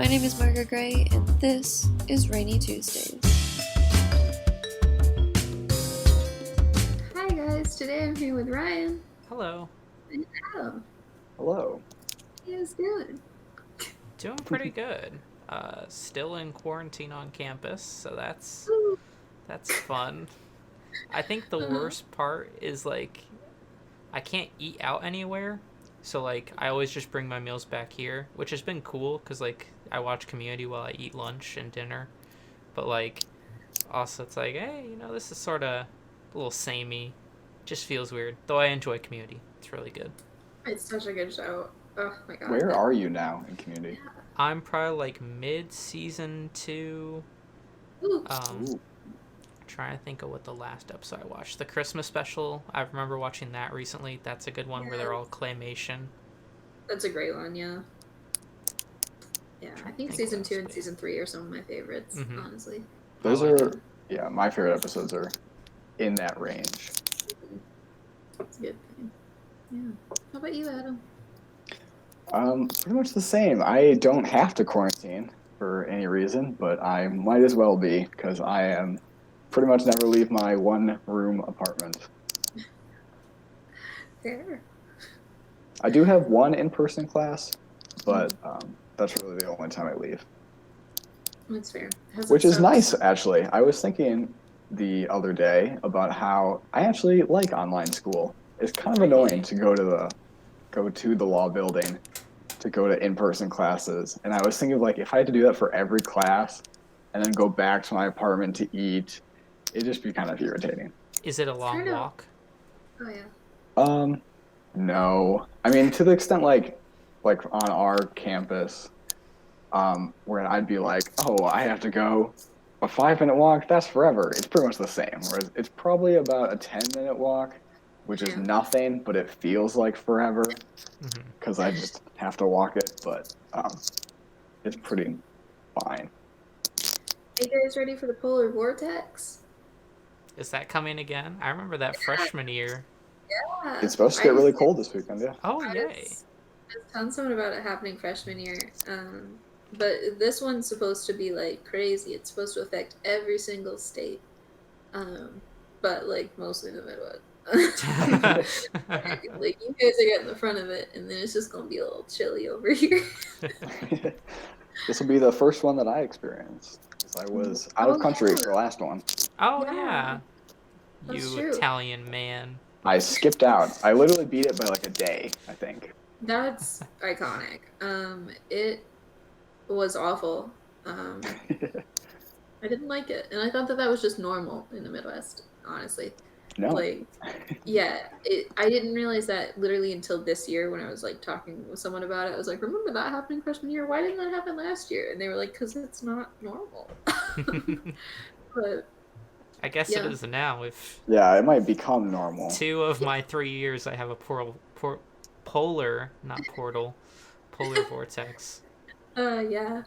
My name is Margaret Gray, and this is Rainy Tuesdays. Hi guys, today I'm here with Ryan Hello. and Adam. Hello. He is doing. Doing pretty good. Still in quarantine on campus, so that's Ooh. fun. I think the Uh-huh. worst part is like I can't eat out anywhere. So like I always just bring my meals back here, which has been cool cuz like I watch Community while I eat lunch and dinner. But like also it's like, hey, this is sort of a little samey. Just feels weird. Though I enjoy Community. It's really good. It's such a good show. Oh my god. Where are you now in Community? I'm probably like mid season 2. Ooh. Um Ooh. Trying to think of what the last episode I watched. The Christmas special. I remember watching that recently. That's a good one where they're Yeah, all claymation. that's a great one, yeah. Yeah, I'm I trying to think think what season 2 else and big. season 3 are some of my favorites, Mm-hmm. honestly. I Those like it. are, yeah, my favorite episodes are in that range. It's a good thing. Yeah. How about you, Adam? Pretty much the same. I don't have to quarantine for any reason, but I might as well be because I am pretty much never leave my one-room apartment. Fair. I do have one in-person class, but that's really the only time I leave. That's fair. Which is nice, actually. I was thinking the other day about how I actually like online school. It's kind of annoying to go to the law building to go to in-person classes. And I was thinking like if I had to do that for every class and then go back to my apartment to eat, it'd just be kind of irritating. Is it a long walk? Oh yeah. No. I mean to the extent like on our campus, where I'd be like, oh, I have to go a 5-minute walk, that's forever. It's pretty much the same. Whereas it's probably about a 10-minute walk, which is nothing, but it feels like forever because I just have to walk it. But it's pretty fine. Are you guys ready for the polar vortex? Is that coming again? I remember that freshman year. Yeah. It's supposed to get really cold this weekend, yeah. Oh, yay. I was telling someone about it happening freshman year. But this one's supposed to be like crazy. It's supposed to affect every single state. But like mostly the Midwest. Like you guys are getting the front of it, and then it's just gonna be a little chilly over here. This will be the first one that I experienced because I was out of country for the last one. Oh, yeah. That's You true. Italian man. I skipped out. I literally beat it by like a day, I think. That's iconic. It was awful. I didn't like it, and I thought that was just normal in the Midwest, honestly. No. Like, yeah, I didn't realize that literally until this year when I was like talking with someone about it. I was like, remember that happening freshman year? Why didn't that happen last year? And they were like, because it's not normal. But I guess it is now. Yeah, it might become normal. 2 of my 3 years I have a polar, not portal, polar vortex. Yeah.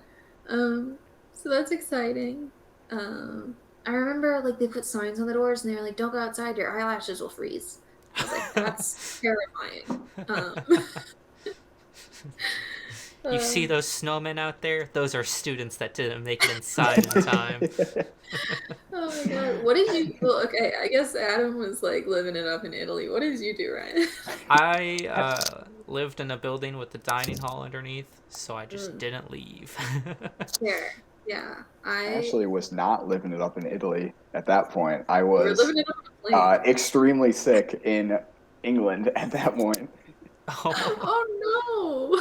So that's exciting. I remember like they put signs on the doors and they were like, "Don't go outside, your eyelashes will freeze." I was like, "That's terrifying." You see those snowmen out there? Those are students that didn't make it inside in time. Oh my god! What did you? Well, okay, I guess Adam was like living it up in Italy. What did you do, Ryan? I lived in a building with the dining hall underneath, so I just didn't leave. Fair. Yeah, I actually was not living it up in Italy at that point. I was living it up on a plane. Extremely sick in England at that point. Oh no!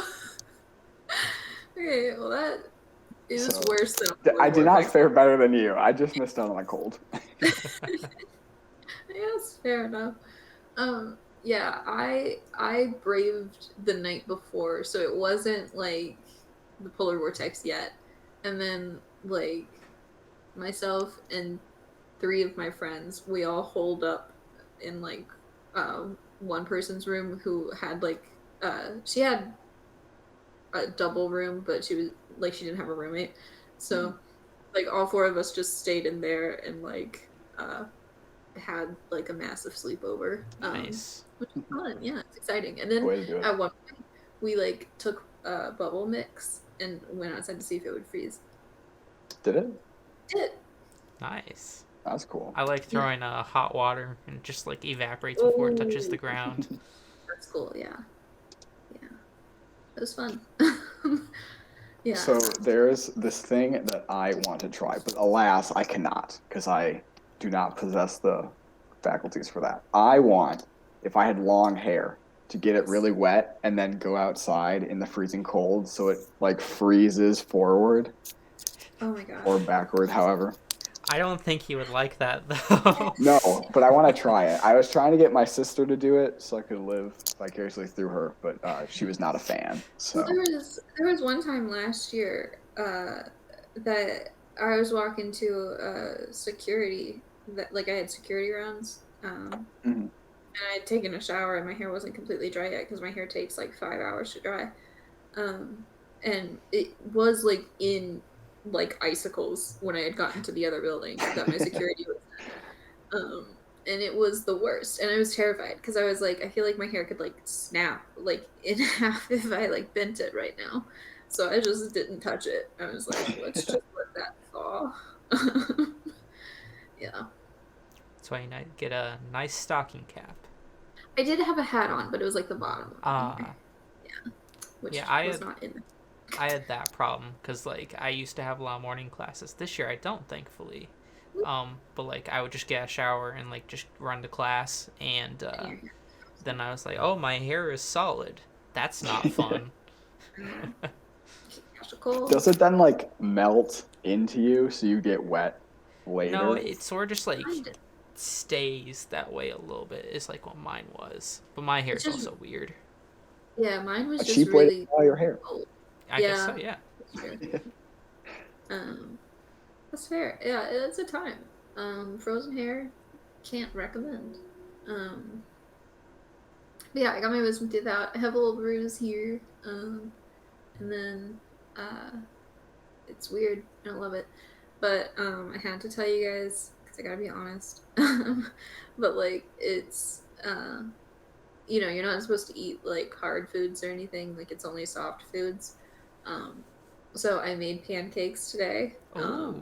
Okay, well that is worse than I did not fare better than you. I just missed out on a cold. Yes, fair enough. Yeah, I braved the night before, so it wasn't like the polar vortex yet. And then like myself and 3 of my friends, we all holed up in like one person's room who had like she had a double room, but she was like she didn't have a roommate. So like all 4 of us just stayed in there and like had like a massive sleepover. Nice. Which is fun. Yeah, it's exciting. And then Way to do it. at one point we like took bubble mix and went outside to see if it would freeze. Did it? It did. Nice. That's cool. I like throwing hot water and just like evaporates before it touches the ground. That's cool. Yeah. It was fun. Yeah. So there's this thing that I want to try, but alas, I cannot because I do not possess the faculties for that. I want, if I had long hair, to get it really wet and then go outside in the freezing cold so it like freezes forward Oh my god. or backward, however. I don't think you would like that though. No, but I want to try it. I was trying to get my sister to do it so I could live vicariously through her, but she was not a fan. So Well, there was one time last year that I was walking to security, that like I had security rounds, and I had taken a shower and my hair wasn't completely dry yet because my hair takes like 5 hours to dry, and it was like in like icicles when I had gotten to the other building that my security was in. And it was the worst, and I was terrified because I was like, I feel like my hair could like snap like in half if I like bent it right now, so I just didn't touch it. I was like, let's just let that thaw. Yeah, That's why you get a nice stocking cap. I did have a hat on, but it was like the bottom of my hair. Yeah, which was not in. I had that problem because like I used to have a lot of morning classes. This year I don't, thankfully. But like I would just get a shower and like just run to class, and then I was like, oh, my hair is solid. That's not fun. does it then like melt into you so you get wet later? No, it sort of just like stays that way a little bit. Is like what mine was, but my hair is also weird. Yeah, mine was a just cheap way really to dye your hair. old. I guess so, yeah. That's fair. Yeah, it's a time. Frozen hair, can't recommend. But yeah, I got my wisdom teeth out. I have a little bruise here. And then it's weird. I don't love it. But I had to tell you guys because I gotta be honest. But like it's you know, you're not supposed to eat like hard foods or anything. Like it's only soft foods. So I made pancakes today. I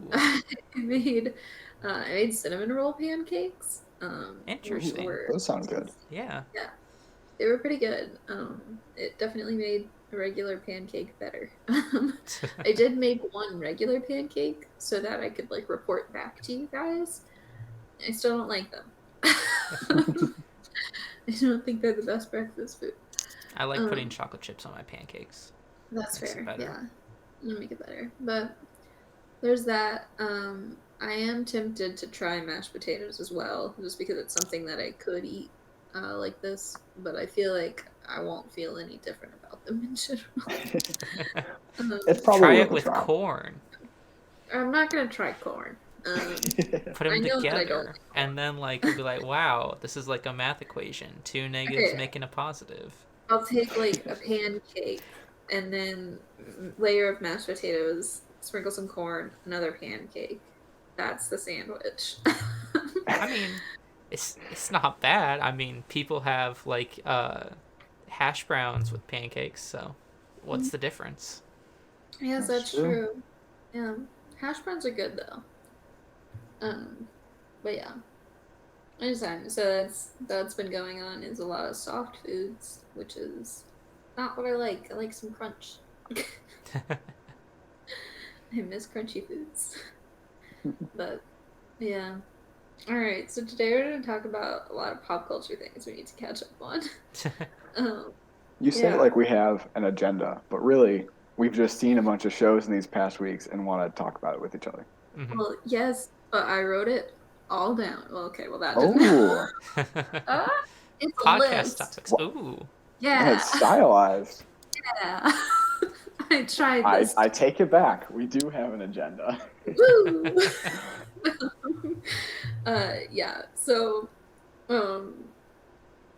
made cinnamon roll pancakes. Interesting. Those sound good. Yeah. Yeah, they were pretty good. It definitely made a regular pancake better. I did make one regular pancake so that I could like report back to you guys. I still don't like them. I don't think they're the best breakfast food. I like putting chocolate chips on my pancakes. That's Makes fair. it better. Yeah, it'll make it better. But there's that. I am tempted to try mashed potatoes as well, just because it's something that I could eat like this. But I feel like I won't feel any different about them in general. It's probably Try worth it a with try. corn. I'm not gonna try corn. Put them I know that I don't together, like and then like you'll be like, wow, this is like a math equation. 2 negatives Okay. making a positive. I'll take like a pancake and then layer of mashed potatoes, sprinkle some corn, another pancake. That's the sandwich. I mean, it's not bad. I mean, people have like hash browns with pancakes, so what's the difference? Yes, That's that's true. Yeah, hash browns are good though. But yeah, I just so that's been going on is a lot of soft foods, which is not what I like. I like some crunch. I miss crunchy foods. But yeah. All right, so today we're going to talk about a lot of pop culture things we need to catch up on. You say Yeah. it like we have an agenda, but really, we've just seen a bunch of shows in these past weeks and want to talk about it with each other. Mhm. Well, yes, but I wrote it all down. Well, okay, well that didn't. Oh, It's a Podcast list. topics. Ooh. Yeah. it's stylized. Yeah. I tried this. I take it back. We do have an agenda. Woo! Yeah, so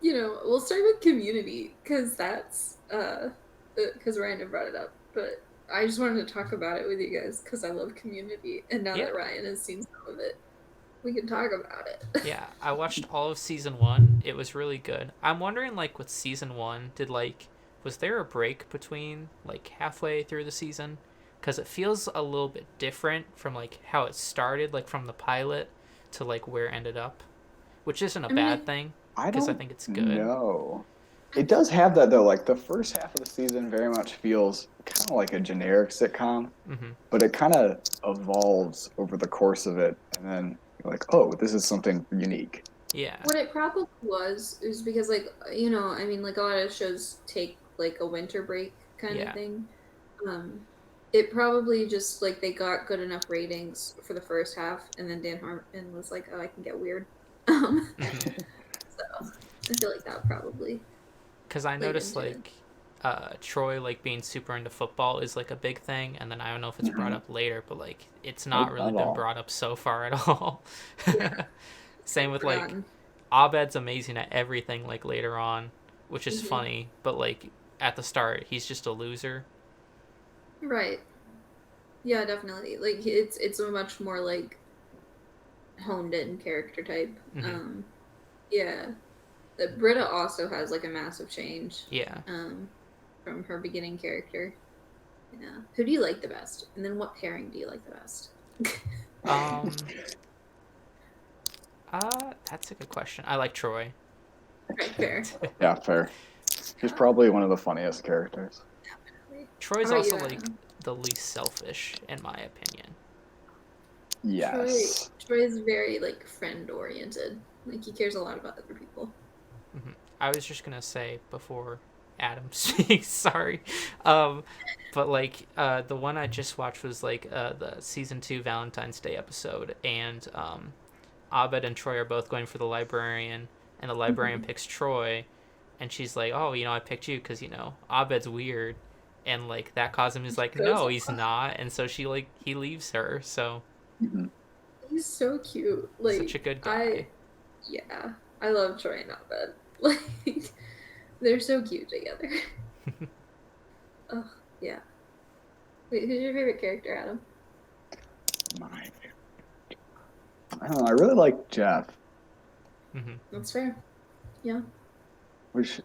you know, we'll start with Community because that's because Ryan brought it up, but I just wanted to talk about it with you guys because I love Community, and now Yeah. that Ryan has seen some of it, we can talk about it. Yeah, I watched all of season 1. It was really good. I'm wondering, like, with season 1, was there a break between like halfway through the season? Because it feels a little bit different from like how it started, like from the pilot to like where it ended up, which isn't a bad thing I because I don't think it's good. know. It does have that though. Like the first half of the season very much feels kind of like a generic sitcom, but it kind of evolves over the course of it, and then you're like, oh, this is something unique. Yeah. What it probably was is because, like, you know, I mean, like a lot of shows take like a winter break kind of thing. It probably just like they got good enough ratings for the first half, and then Dan Harmon was like, "Oh, I can get weird." So I feel like that probably. Because I noticed like Troy like being super into football is like a big thing, and then I don't know if it's brought up later, but like it's not really been brought up so far at all. Yeah. Same with like Abed's amazing at everything like later on, which is funny, but like at the start he's just a loser. Right. Yeah, definitely. Like it's a much more like honed in character type. Yeah. Britta also has like a massive change. Yeah. From her beginning character. Yeah. Who do you like the best? And then what pairing do you like the best? That's a good question. I like Troy. Right, fair. Yeah, fair. She's probably one of the funniest characters. Definitely. Troy's also like the least selfish, in my opinion. Yes. Troy is very like friend oriented. Like he cares a lot about other people. I was just gonna say before Adam speaks, sorry, but like the one I just watched was like the season 2 Valentine's Day episode, and Abed and Troy are both going for the librarian, and the librarian picks Troy, and she's like, oh, you know, I picked you because, you know, Abed's weird, and like that caused him, he's like, no, he's not, and so he leaves her. So he's so cute, like such a good guy. I love Troy and Abed. Like they're so cute together. Oh yeah. Wait, who's your favorite character, Adam? My favorite. I don't know. I really like Jeff. That's fair. Yeah. Which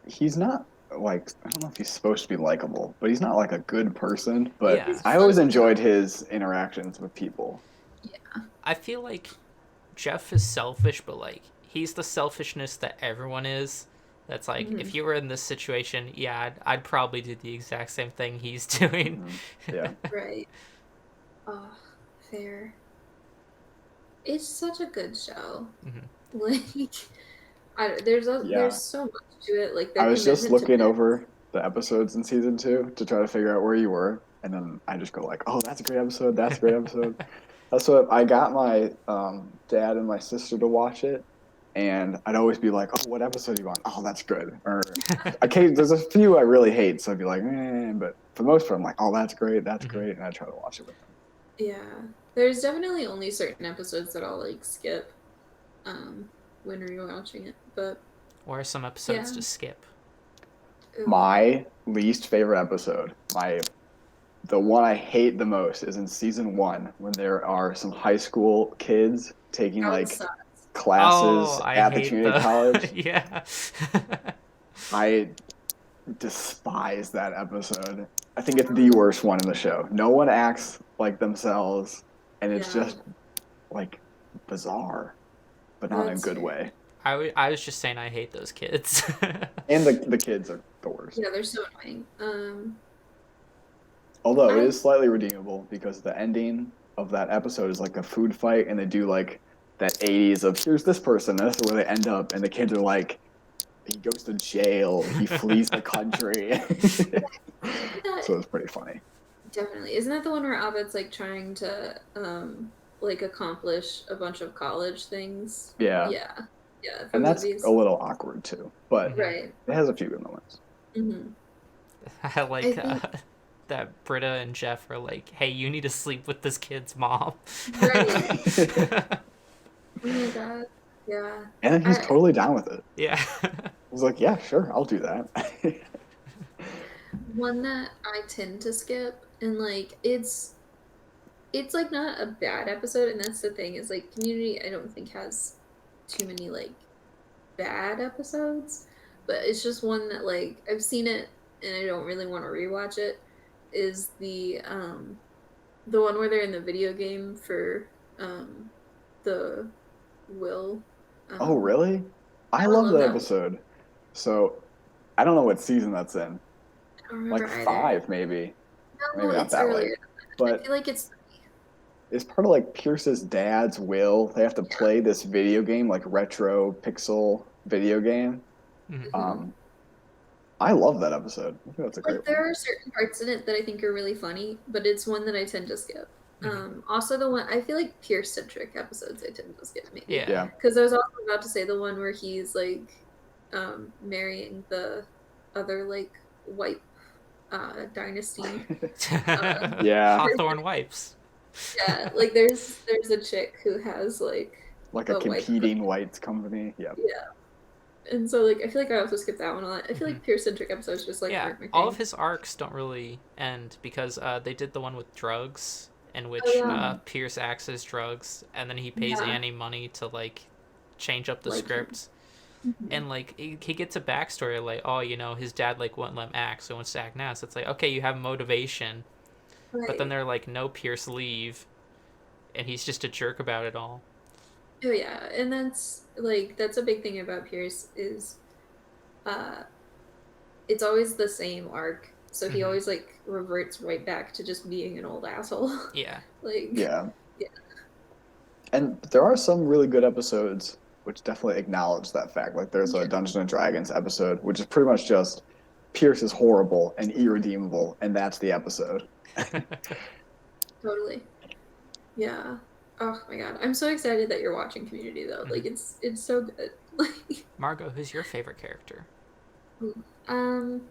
he's not like, I don't know if he's supposed to be likable, but he's not like a good person. But Yeah. I always enjoyed his interactions with people. Yeah. I feel like Jeff is selfish, but like he's the selfishness that everyone is. That's like, if you were in this situation, yeah, I'd probably do the exact same thing he's doing. Yeah. Right. Oh, fair. It's such a good show. Like, there's so much to it. Like, I was just looking over the episodes in season 2 to try to figure out where you were, and then I just go like, oh, that's a great episode. That's a great episode. That's what I got my dad and my sister to watch it. And I'd always be like, oh, what episode are you on? Oh, that's good. Or there's a few I really hate, so I'd be like, but for the most part, I'm like, oh, that's great, and I try to watch it with them. Yeah. There's definitely only certain episodes that I'll, like, skip when rewatching it, but... Or are some episodes to skip? My least favorite episode, the one I hate the most, is in season 1, when there are some high school kids taking, classes at the community college. Yeah. I despise that episode. I think it's the worst one in the show. No one acts like themselves, and it's just like bizarre, but not in a good way. I was just saying I hate those kids. And the kids are the worst. Yeah, they're so annoying. Although it is slightly redeemable because the ending of that episode is like a food fight, and they do like that 80s of here's this person, and that's where they end up, and the kids are like, he goes to jail, he flees the country. So it's pretty funny. Definitely. Isn't that the one where Abed's like trying to like accomplish a bunch of college things? Yeah. And that's a little awkward too, but it has a few good moments. I like that Britta and Jeff are like, hey, you need to sleep with this kid's mom. Right. Oh my god. Yeah. And then he's totally down with it. Yeah. He's like, yeah, sure, I'll do that. One that I tend to skip, and like it's like not a bad episode, and that's the thing, is like Community I don't think has too many like bad episodes, but it's just one that like I've seen it and I don't really want to rewatch it. Is the one where they're in the video game for the will. Oh, really? I I love love that that one. episode. So, I don't know what season that's in. I don't remember Like either. 5, maybe. No, Maybe not it's that earlier. late. I But feel like it's it's part of like Pierce's dad's will. They have to play this video game, like retro pixel video game. Mhm. Um, I love that episode. I think that's a like great there one. are certain parts in it that I think are really funny, but it's one that I tend to skip. Also the one I feel like Pierce centric episodes I tend to skip maybe. Yeah. Yeah. Because I was also about to say the one where he's like marrying the other like white dynasty. Yeah. Hawthorne wipes. Yeah, like there's a chick who has like Like a white competing whites company. Yeah. yeah. And so like I feel like I also skipped that one a lot. I feel like Pierce centric episodes just like Yeah, aren't my thing. all of his arcs don't really end because they did the one with drugs, in which yeah. Pierce acts as drugs, and then he pays Yeah. Annie money to like change up the Like script. Mhm. And like he gets a backstory like, oh, you know, his dad like wouldn't let him act, so he wants to act now. So it's like, okay, you have motivation, but then Right. they're like, no, Pierce, leave, and he's just a jerk about it all. Oh yeah, and that's a big thing about Pierce is uh it's always the same arc. So he Mhm. always like reverts right back to just being an old asshole. Yeah. Like Yeah. Yeah. And there are some really good episodes which definitely acknowledge that fact. Like there's a Yeah. Dungeons and Dragons episode, which is pretty much just Pierce is horrible and irredeemable, and that's the episode. Totally. Yeah. Oh my god. I'm so excited that you're watching Community though. Like it's so good. Like Margot, who's your favorite character? um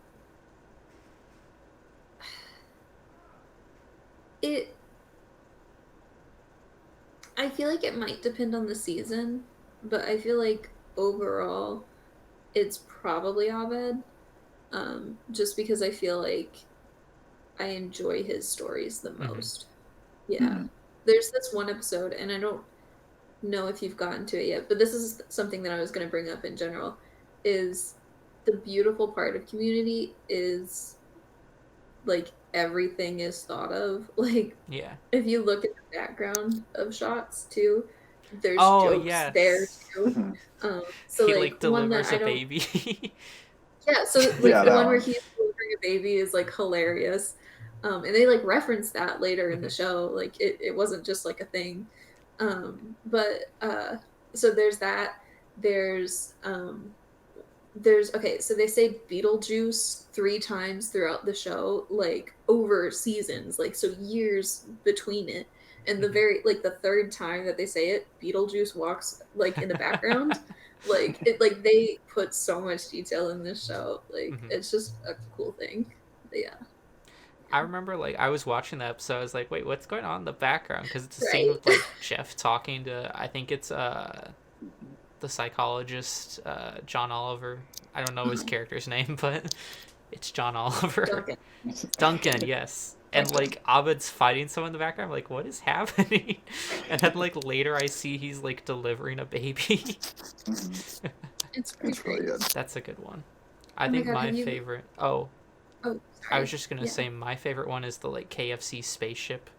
it I feel like it might depend on the season, but I feel like overall it's probably Abed. Just because I feel like I enjoy his stories the most. Yeah. Mhm. There's this one episode, and I don't know if you've gotten to it yet, but this is something that I was going to bring up in general, is the beautiful part of Community is like everything is thought of. Like Yeah. if you look at the background of shots too, there's Oh, jokes yes. there too. Mhm. So He like one that delivers I a don't baby. Yeah, so like Yeah, the that one where one. he's delivering a baby is like hilarious. And they like reference that later in the Mhm. show. Like it wasn't just like a thing. But so there's that. There's okay, so they say Beetlejuice 3 times throughout the show, like over seasons, like so years between it. And the Mhm. very like the third time that they say it, Beetlejuice walks like in the background. Like it like they put so much detail in this show. Like Mhm. it's just a cool thing. But yeah. I remember like I was watching the episode. I was like, "Wait, what's going on in the background?" Because it's a scene Right. with like Jeff talking to I think it's the psychologist John Oliver. I don't know his character's name, but it's John Oliver. Duncan. Duncan, yes. And like Abed's fighting someone in the background. I'm like, what is happening? And then like later I see he's like delivering a baby. Mhm. It's pretty It's really great. good. That's a good one. I Oh my think God, my have you- favorite. Oh, Oh, I sorry. was just gonna Yeah. say my favorite one is the like KFC spaceship.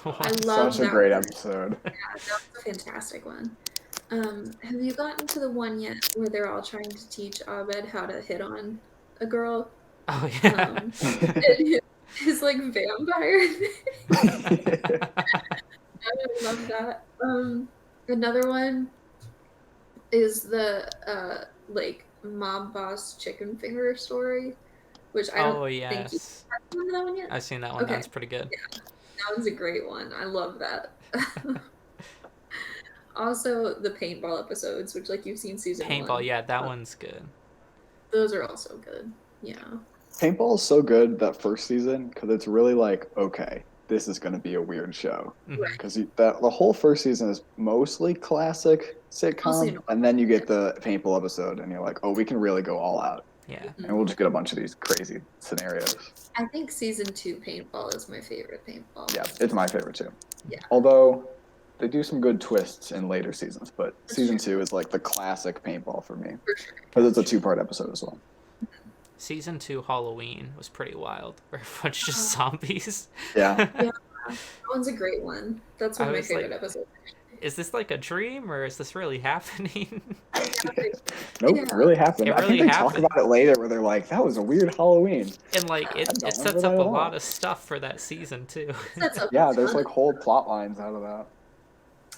I love Such a that great one. episode. Yeah, that was a fantastic one. Have you gotten to the one yet where they're all trying to teach Abed how to hit on a girl? Oh yeah. And his like vampire thing. I love that. Another one is the like mob boss chicken finger story, which I don't Oh think you yes. have seen that one yet. I've seen that one. Okay. That's pretty good. That one's a great one. I love that. Also, the paintball episodes, which like you've seen season Paintball, one. yeah, that one's good. Those are also good. Yeah. Paintball is so good that first season because it's really like, okay, this is going to be a weird show. Mhm. Right. Because the whole first season is mostly classic Mostly sitcom, normal. and then you get the paintball episode, and you're like, oh, we can really go all out, Yeah. and we'll just get a bunch of these crazy scenarios. I think season 2 paintball is my favorite paintball. Yeah, it's my favorite too. Yeah. Although they do some good twists in later seasons, but season 2 is like the classic paintball for me For sure. because it's a 2-part episode as well. Season 2 Halloween was pretty wild, where everyone's just zombies. Yeah. Yeah, that one's a great one. That's one I of my was favorite like, episodes. is this like a dream or is this really happening? Nope, Yeah. it really happened. It I really think they talk happened. about it later where they're like, that was a weird Halloween. And like I it don't sets remember up that a at all. lot of stuff for that season too. That's a Yeah, there's ton. like whole plot lines out of that.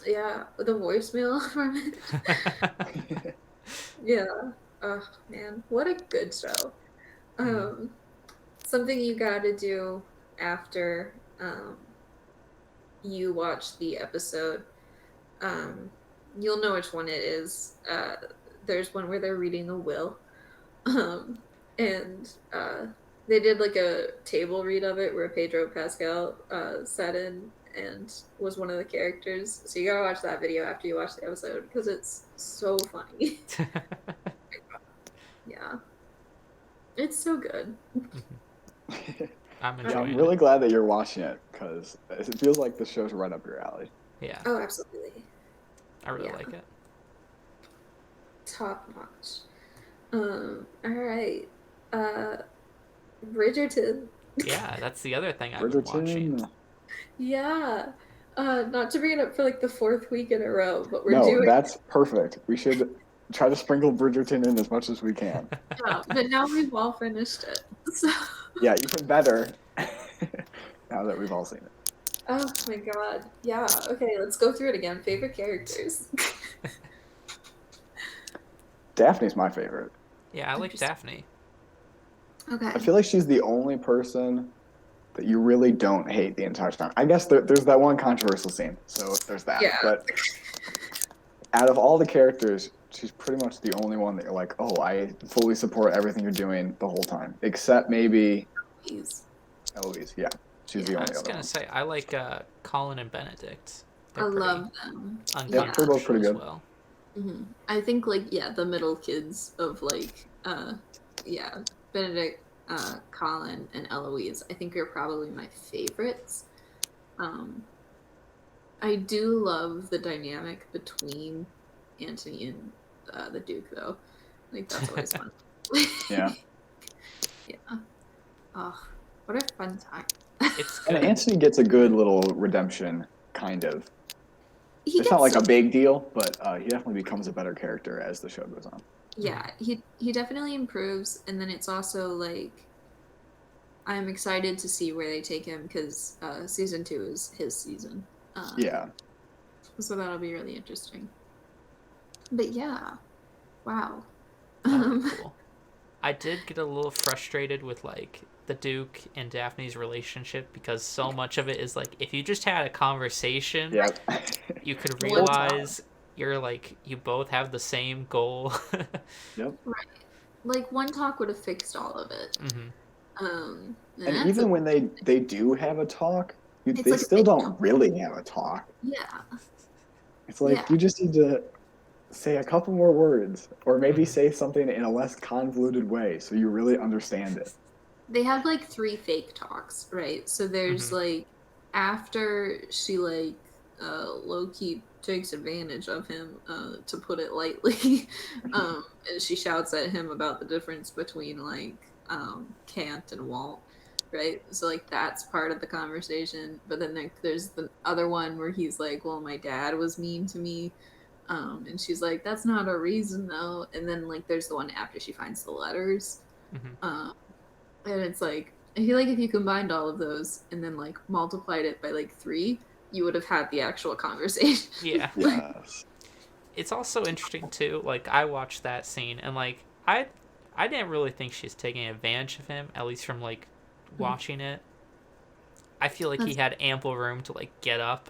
Yeah, the voicemail from it. Yeah. Oh man, what a good show. Something you gotta do after you watch the episode. You'll know which one it is. There's one where they're reading a will. And they did like a table read of it where Pedro Pascal sat in and was one of the characters. So you gotta watch that video after you watch the episode because it's so funny. Yeah. It's so good. I'm Yeah, enjoying I'm really it. glad that you're watching it because it feels like the show's right up your alley. Yeah, Oh, absolutely. I really yeah. like it. Top notch. All right. Bridgerton. Yeah, that's the other thing I've been watching. Bridgerton. Yeah. Not to bring it up for like the 4th week in a row, but we're No, doing that's perfect. We should try to sprinkle Bridgerton in as much as we can. yeah, but now we've all finished it. So Yeah, even better now that we've all seen it. oh my god. Yeah. Okay, let's go through it again. Favorite characters. Daphne's my favorite. Yeah, I like Daphne. Okay. I feel like she's the only person that you really don't hate the entire time. I guess there's that one controversial scene, so there's that. Yeah. But out of all the characters, she's pretty much the only one that you're like, oh, I fully support everything you're doing the whole time, except maybe Please. Eloise. Yeah, she's the I only was other gonna one. say I like Colin and Benedict. I love them. Yeah, they're both pretty as good. well. Mm-hmm. I think like the middle kids of like Benedict, Colin, and Eloise I think are probably my favorites. I do love the dynamic between Antony and the Duke though. Like that's always fun. Yeah. Yeah. Oh, what a fun time. It's And good. Antony gets a good little redemption, kind of. He It's not like gets a big deal, but he definitely becomes a better character as the show goes on. yeah, he definitely improves, and then it's also like I'm excited to see where they take him because season 2 is his season. Yeah. So that'll be really interesting. But yeah, wow. That'd be cool. I did get a little frustrated with like the Duke and Daphne's relationship because so much of it is like if you just had a conversation, Yeah. you could One realize you're like you both have the same goal. Yep. Like one talk would have fixed all of it. Hmm. And And that's even when they do have a talk, It's they like a still big don't talk. really have a talk. yeah, It's like Yeah. you just need to say a couple more words, or maybe Mhm. say something in a less convoluted way so you really understand it. they have like 3 fake talks, right? So there's Mhm. like after she like low-key takes advantage of him, to put it lightly. And she shouts at him about the difference between like Kant and Walt, right? So like that's part of the conversation. But then there's the other one where he's like, well, my dad was mean to me. And she's like, that's not a reason though. And then like there's the one after she finds the letters. Mhm. And it's like I feel like if you combined all of those and then like multiplied it by like 3, you would have had the actual conversation. Yeah. Yes. It's also interesting too. Like I watched that scene and like I didn't really think she's taking advantage of him, at least from like watching it. I feel like he had ample room to like get up.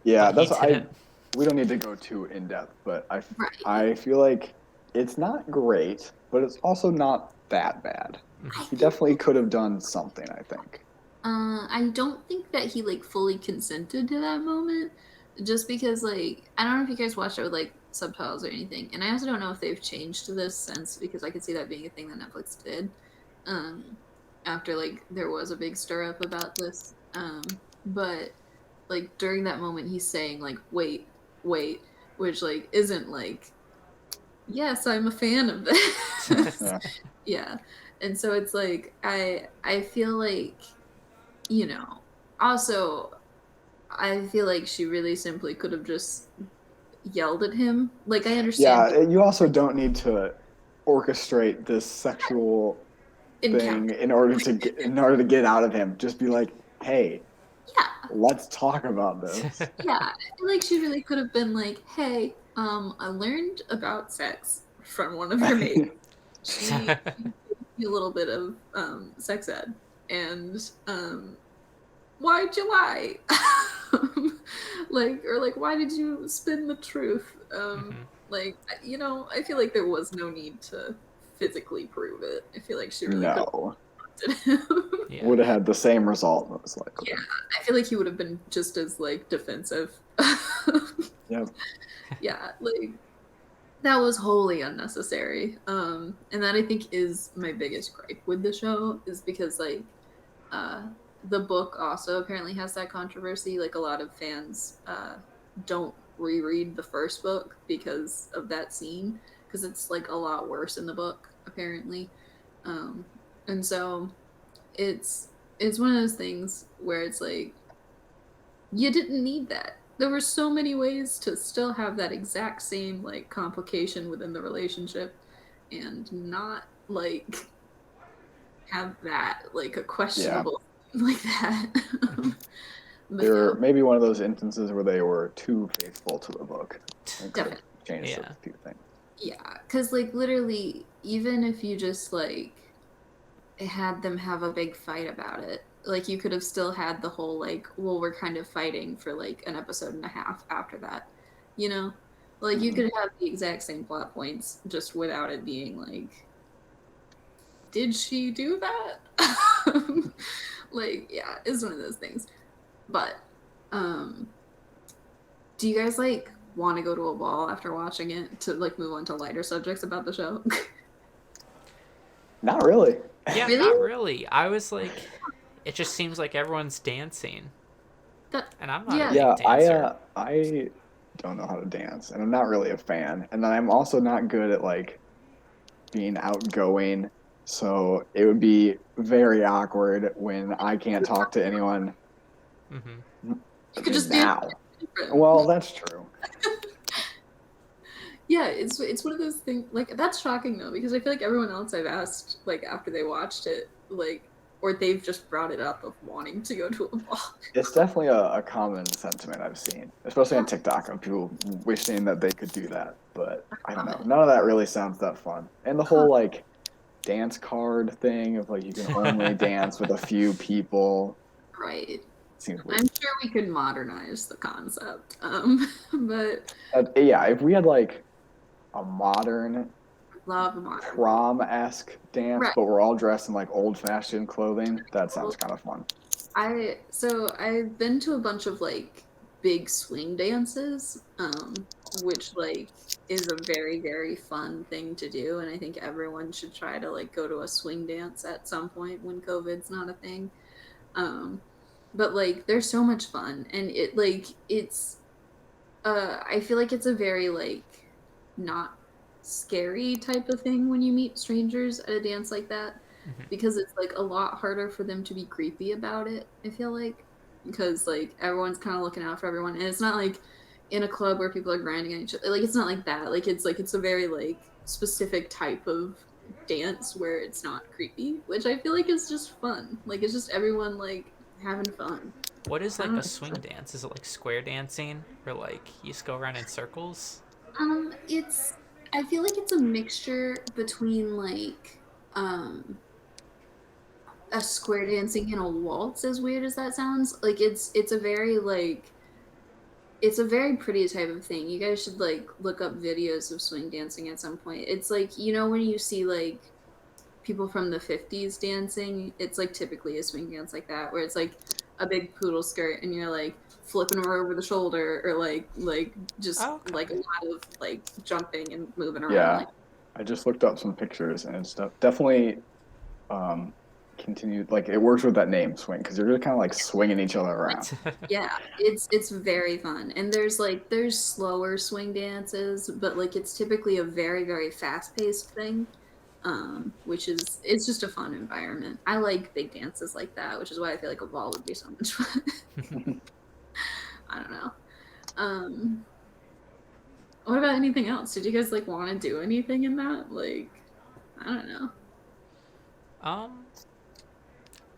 Yeah, but he that's didn't. we don't need to go too in depth, but Right. I feel like it's not great, but it's also not that bad. He definitely could have done something, I think. I don't think that he like fully consented to that moment, just because like I don't know if you guys watched it with like subtitles or anything, and I also don't know if they've changed to this since because I could see that being a thing that Netflix did, after like there was a big stir up about this, but like during that moment he's saying like wait, which like isn't like yes, I'm a fan of this. Yeah. Yeah. And so it's like I feel like, you know, also I feel like she really simply could have just yelled at him. Like I understand Yeah, you also don't need to orchestrate this sexual thing encounter. in order to get out of him. Just be like, hey, Yeah. let's talk about this. Yeah. I feel like she really could have been like, hey, I learned about sex from one of your mates. She gave me a little bit of sex ed, and why'd you lie? Like, or like, why did you spin the truth? Like, you know, I feel like there was no need to physically prove it. I feel like she really could No, have him. Yeah. would have had the same result most likely. Yeah, I feel like he would have been just as like defensive. Yep. Yeah, like that was wholly unnecessary. And that I think is my biggest gripe with the show is because like the book also apparently has that controversy. Like a lot of fans don't reread the first book because of that scene because it's like a lot worse in the book apparently. And so it's one of those things where it's like you didn't need that. There were so many ways to still have that exact same like complication within the relationship and not like have that like a questionable like that. But They were maybe one of those instances where they were too faithful to the book and could have changed Yeah. a few things. yeah, because like literally, even if you just like had them have a big fight about it, like you could have still had the whole like, well, we're kind of fighting for like an episode and a half after that, you know? Like you could have the exact same plot points just without it being like, did she do that? Like, yeah, it's one of those things. But, do you guys like want to go to a ball after watching it to like move on to lighter subjects about the show? Not really. Yeah, Really? not really. I was like, it just seems like everyone's dancing, That, and I'm not Yeah. a big Yeah, dancer. I don't know how to dance, and I'm not really a fan. And then I'm also not good at like being outgoing, so it would be very awkward when I can't talk to anyone Mm-hmm. you could just now. dance. Well, that's true. Yeah, it's one of those things. Like that's shocking though, because I feel like everyone else I've asked, like after they watched it, like or they've just brought it up of wanting to go to a ball. It's definitely a common sentiment I've seen, especially on TikTok, of people wishing that they could do that. But I don't know. None of that really sounds that fun. And the whole like dance card thing of like you can only dance with a few people Right. seems weird. I'm sure we could modernize the concept. But Yeah, if we had like a modern love modern. prom-esque dance, Right. but we're all dressed in like old-fashioned clothing, that sounds kind of fun. I've been to a bunch of like big swing dances, which like is a very, very fun thing to do, and I think everyone should try to like go to a swing dance at some point when COVID's not a thing. But like they're so much fun, and it like it's I feel like it's a very like not scary type of thing when you meet strangers at a dance like that Mhm. because it's like a lot harder for them to be creepy about it, I feel like, because like everyone's kind of looking out for everyone, and it's not like in a club where people are grinding on each other. Like it's not like that. Like it's a very like specific type of dance where it's not creepy, which I feel like is just fun. Like it's just everyone like having fun. What is like I a don't- swing dance? Is it like square dancing, where like you just go around in circles? It's I feel like it's a mixture between like a square dancing and a waltz, as weird as that sounds. Like it's a very like it's a very pretty type of thing. You guys should like look up videos of swing dancing at some point. It's like, you know, when you see like people from the 50s dancing, it's like typically a swing dance like that, where it's like a big poodle skirt and you're like flipping her over the shoulder, or like just Okay. like a lot of like jumping and moving around. Yeah. Like, I just looked up some pictures, and it's definitely continue, like, it works with that name, swing, because you're just kind of like swinging each other around. Yeah, it's very fun. And there's slower swing dances, but like it's typically a very, very fast-paced thing. Which is it's just a fun environment. I like big dances like that, which is why I feel like a ball would be so much fun. I don't know. What about anything else? Did you guys like want to do anything in that? Like, I don't know. I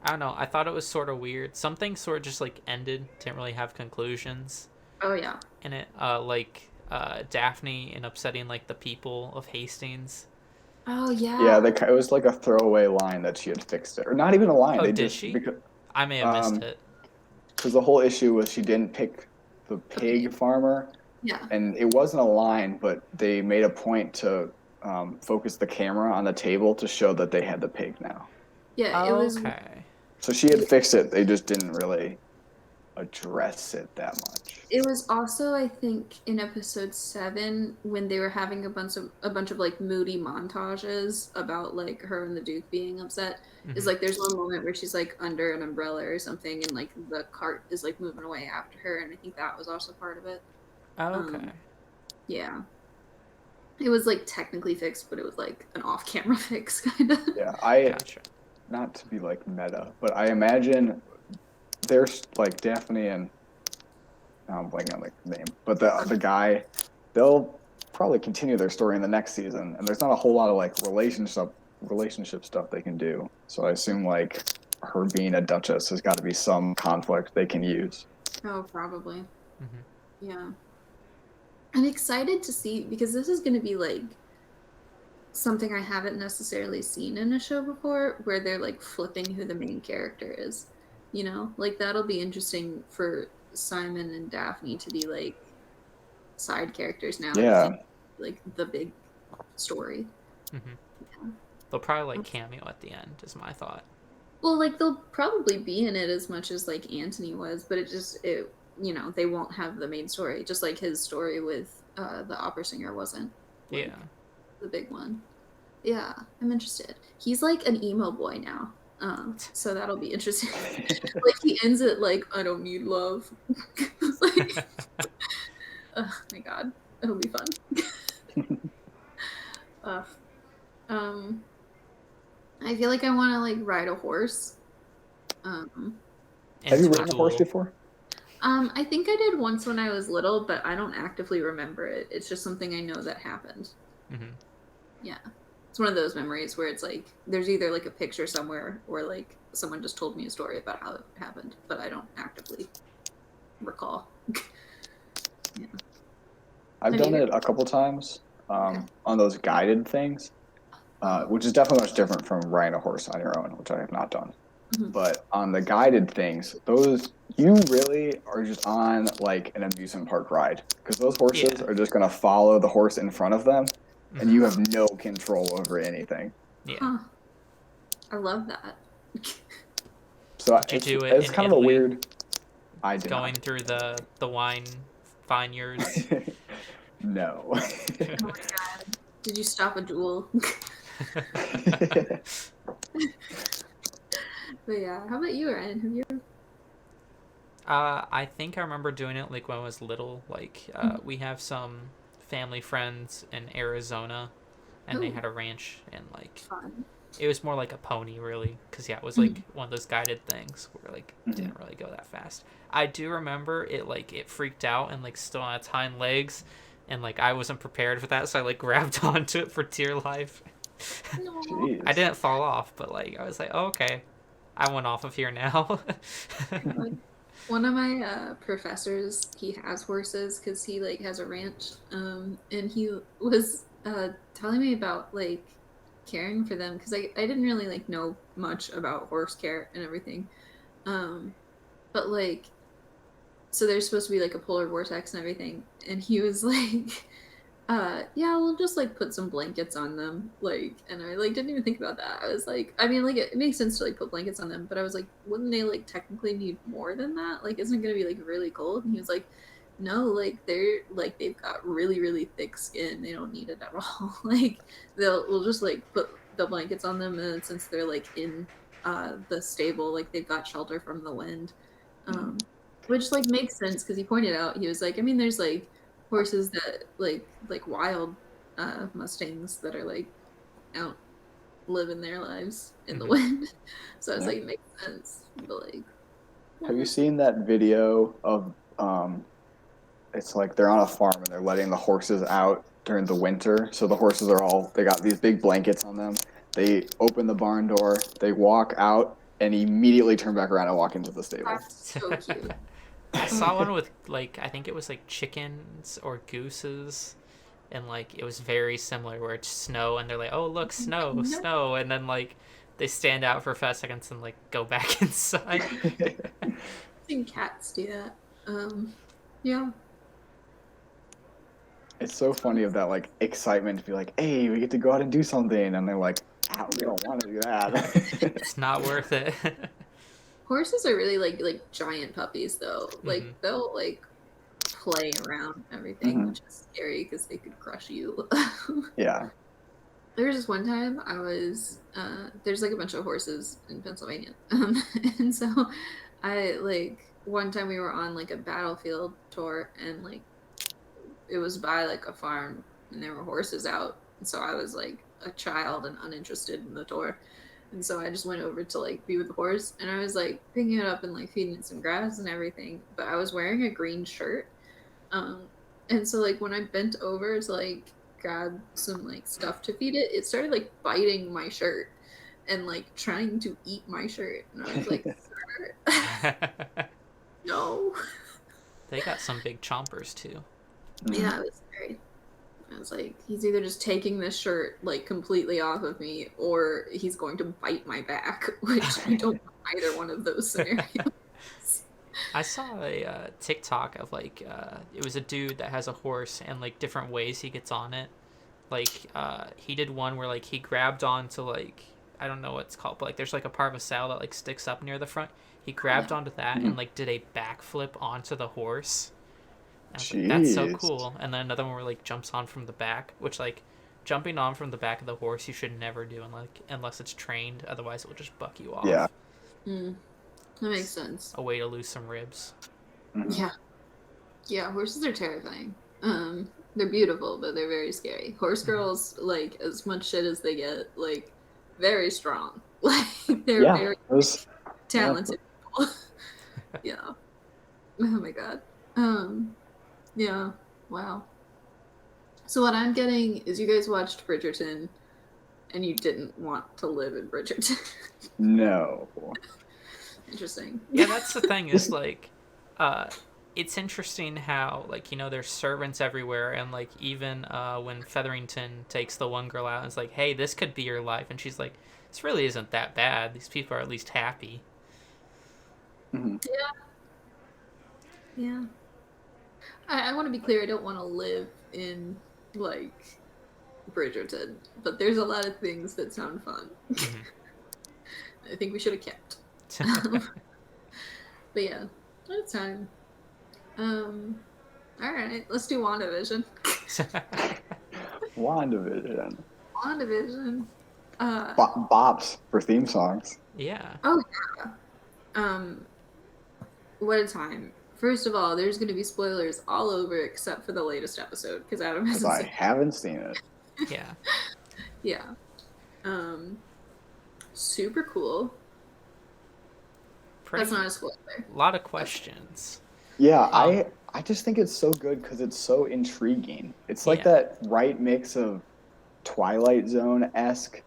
don't know. I thought it was sort of weird. Some things sort of just like ended, didn't really have conclusions Oh yeah. in it. Daphne and upsetting like the people of Hastings. Oh yeah. Yeah, it was like a throwaway line that she had fixed it, or not even a line. Oh, they did just she? because I may have missed it. the whole issue was she didn't pick the pig farmer, Yeah. and it wasn't a line, but they made a point to focus the camera on the table to show that they had the pig now. Yeah, it was Okay. So she had fixed it. They just didn't really address it that much. It was also, I think, in episode 7 when they were having a bunch of like moody montages about like her and the Duke being upset. Is like there's one moment where she's like under an umbrella or something, and like the cart is like moving away after her, and I think that was also part of it. Okay. Yeah, it was like technically fixed, but it was like an off-camera fix, kind of. Yeah, Gotcha. not to be like meta, but I imagine there's like Daphne and I'm blanking on the name, but the guy, they'll probably continue their story in the next season, and there's not a whole lot of like relationship stuff they can do. So I assume like her being a duchess has got to be some conflict they can use. Oh, probably. Yeah. I'm excited to see, because this is going to be like something I haven't necessarily seen in a show before, where they're like flipping who the main character is. You know, like that'll be interesting for Simon and Daphne to be like side characters now. Yeah. Like the big story. Yeah. They'll probably like cameo at the end, is my thought. Well, like they'll probably be in it as much as like Anthony was, but you know, they won't have the main story, just like his story with the opera singer wasn't. Like, Yeah. the big one. Yeah, I'm interested. He's like an emo boy now. So that'll be interesting. Like he ends it like, I don't need love. Like, oh my god, it'll be fun. I feel like I want to like ride a horse. Have you ridden a horse before? I think I did once when I was little, but I don't actively remember it. It's just something I know that happened. Yeah. It's one of those memories where it's like there's either like a picture somewhere or like someone just told me a story about how it happened, but I don't actively recall. Yeah. I've done it a couple times on those guided things, which is definitely much different from riding a horse on your own, which I have not done. But on the guided things, those you really are just on like an amusement park ride, because those horses are just going to follow the horse in front of them, and you have no control over anything. Yeah. Huh. I love that. So Did you do it it's in kind of a Italy? weird. I did Going not. through the wine vineyards. No. Oh my god. Did you stop a duel? But yeah, how about you, Ryan? Have you ever... I think I remember doing it like when I was little. Like we have some family friends in Arizona, and they had a ranch, and like Fun. it was more like a pony, really, because it was like one of those guided things where like didn't really go that fast. I do remember it freaked out and like stood on its hind legs, and like I wasn't prepared for that, so I like grabbed onto it for dear life. No. I didn't fall off, but like I was like, oh, okay, I went off of here now. One of my professors, he has horses because he like has a ranch, and he was telling me about like caring for them, because I didn't really like know much about horse care and everything, but like, so there's supposed to be like a polar vortex and everything, and he was like, yeah, we'll just like put some blankets on them, like, and I like didn't even think about that. I was like, I mean, like it makes sense to like put blankets on them, but I was like, wouldn't they like technically need more than that? Like, isn't it gonna be like really cold? And he was like, no, like they've got really, really thick skin, they don't need it at all. Like we'll just like put the blankets on them, and since they're like in the stable, like they've got shelter from the wind, which like makes sense because he pointed out, he was like, I mean, there's like horses that like wild mustangs that are like out living their lives in the wind. So I was like, it makes sense, but like, have you seen that video of it's like they're on a farm and they're letting the horses out during the winter. So the horses they got these big blankets on them. They open the barn door, they walk out, and immediately turn back around and walk into the stable. that's so cute. I saw one with like, I think it was like chickens or gooses, and like it was very similar where it's snow and they're like, oh look, snow, snow, and then like they stand out for 5 seconds and like go back inside. I've seen cats do that. Yeah. It's so funny of that like excitement to be like, hey, we get to go out and do something, and they're like, ah, we don't want to do that. It's not worth it. Horses are really like giant puppies though. Like they'll like play around everything, which is scary because they could crush you. Yeah. There was just one time I was there's like a bunch of horses in Pennsylvania, and so I like one time we were on like a battlefield tour, and like it was by like a farm and there were horses out, and so I was like a child and uninterested in the tour, and so I just went over to like be with the horse, and I was like picking it up and like feeding it some grass and everything, but I was wearing a green shirt, and so like when I bent over to like grab some like stuff to feed it, it started like biting my shirt and like trying to eat my shirt, and I was like, sir, no. They got some big chompers too. Yeah, it was scary. I was like, he's either just taking this shirt like completely off of me, or he's going to bite my back, which I don't want either one of those scenarios. I saw a TikTok of like it was a dude that has a horse and like different ways he gets on it. Like he did one where like he grabbed onto like, I don't know what it's called, but like there's like a part of a saddle that like sticks up near the front. He grabbed onto that and like did a backflip onto the horse. I was like, that's so cool. And then another one where like jumps on from the back, which like jumping on from the back of the horse you should never do unless it's trained, otherwise it will just buck you off. Yeah. That makes sense. A way to lose some ribs. Yeah, horses are terrifying. They're beautiful, but they're very scary. Horse girls, like, as much shit as they get, like, very strong. Like, they're very talented people. Yeah. Oh my god. Yeah. Wow. So what I'm getting is you guys watched Bridgerton and you didn't want to live in Bridgerton. No. Interesting. Yeah, that's the thing is like it's interesting how like, you know, there's servants everywhere, and like even when Featherington takes the one girl out and is like, hey, this could be your life, and she's like, this really isn't that bad, these people are at least happy. Yeah. I want to be clear, I don't want to live in like Bridgerton, but there's a lot of things that sound fun. I think we should have kept. But yeah, it's time. Alright, let's do WandaVision. WandaVision. WandaVision. Bops for theme songs. Yeah. Oh yeah. What a time. First of all, there's going to be spoilers all over except for the latest episode because Adam hasn't I seen it. haven't seen it. Yeah. Yeah. Super cool. That's not a spoiler. A lot of questions. Yeah, I just think it's so good because it's so intriguing. It's like that right mix of Twilight Zone-esque,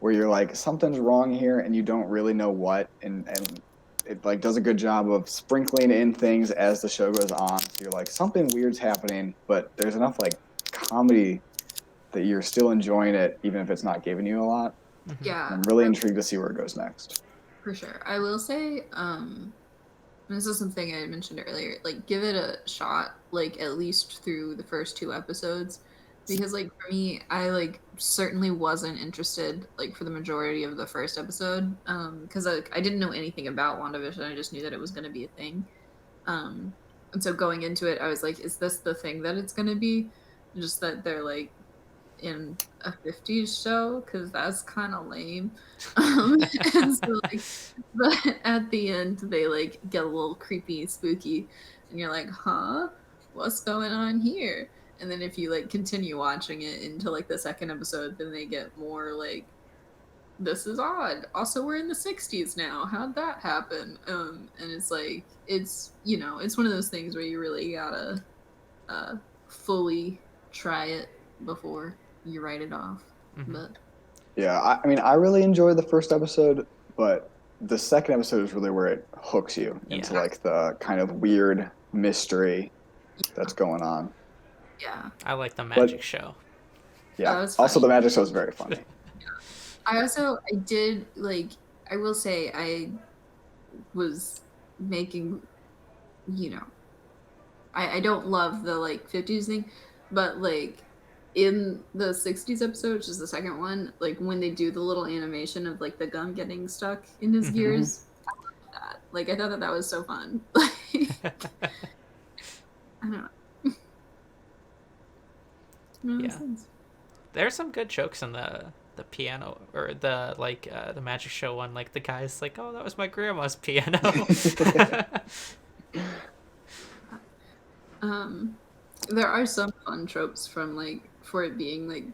where you're like, something's wrong here, and you don't really know what, and it like does a good job of sprinkling in things as the show goes on. So you're like, something weird's happening, but there's enough like comedy that you're still enjoying it, even if it's not giving you a lot. Yeah. I'm really intrigued to see where it goes next. For sure. I will say, this is something I mentioned earlier, like give it a shot, like at least through the first 2 episodes, because like for me, I like certainly wasn't interested like for the majority of the first episode, because I didn't know anything about WandaVision. I just knew that it was going to be a thing, and so going into it, I was like, is this the thing that it's going to be? Just that they're like in a 50s show because that's kind of lame. And so like, but at the end they like get a little creepy, spooky, and you're like, huh, what's going on here? And then if you like continue watching it into like the second episode, then they get more like, this is odd. Also, we're in the 60s now. How'd that happen? And it's like, it's, you know, it's one of those things where you really gotta fully try it before you write it off. Mhm. But Yeah, I mean, I really enjoyed the first episode, but the second episode is really where it hooks you into Yeah. like the kind of weird mystery that's going on. yeah, I like the magic show. Yeah. That was Also, funny. the magic show is very funny. I did like, I will say I was making, you know, I don't love the like 50s thing, but like in the 60s episode, which is the second one, like when they do the little animation of like the gum getting stuck in his Mhm. gears, I loved that. Like I thought that was so fun. Like, I don't know. No, Yeah. sense. There's some good jokes in the piano or the like the magic show one. Like the guy's like, "Oh, that was my grandma's piano." There are some fun tropes from like for it being like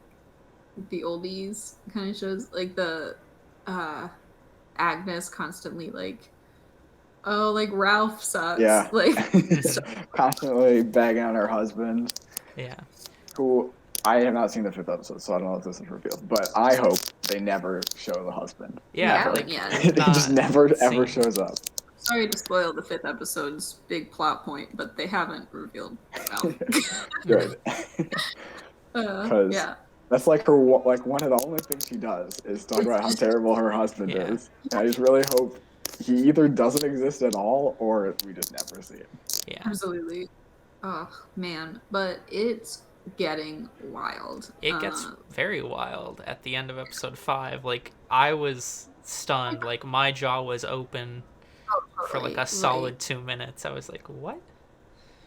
the oldies kind of shows, like the Agnes constantly like, oh, like Ralph sucks. Yeah. Like Constantly bagging on her husband, Yeah. who I have not seen the fifth episode, so I don't know if this is revealed. But I hope they never show the husband. Yeah. Yeah, Like, yeah. It just never ever seen. shows up. sorry to spoil the fifth episode's big plot point, but they haven't revealed Ralph. Good. Yeah. That's like her like one of the only things she does is talk about how terrible her husband Yeah. is. And I just really hope he either doesn't exist at all or we just never see it. Yeah. Absolutely. Oh man, but it's getting wild. It gets very wild at the end of episode 5. Like I was stunned. Like my jaw was open for like a solid 2 minutes. I was like, "What?"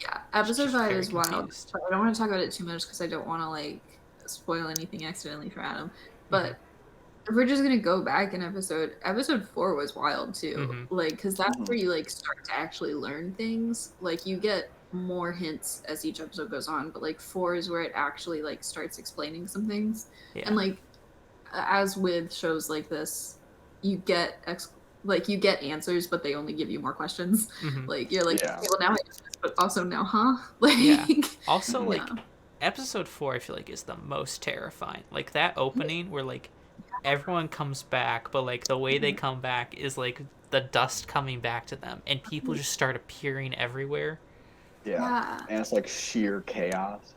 Yeah, episode Just 5 very is wild. confused. But I don't want to talk about it too much because I don't want to like spoil anything accidentally for Adam. But if we're just gonna go back in episode 4 was wild too. Like, because that's where you like start to actually learn things. Like you get more hints as each episode goes on, but like 4 is where it actually like starts explaining some things. Yeah. And like as with shows like this, you get you get answers, but they only give you more questions. Mhm. Like you're like, Yeah. okay, well now I know this, but also now, huh? Like, Yeah. Also, like yeah. episode 4, I feel like is the most terrifying. Like that opening where like everyone comes back, but like the way they come back is like the dust coming back to them, and people just start appearing everywhere. Yeah. And it's like sheer chaos.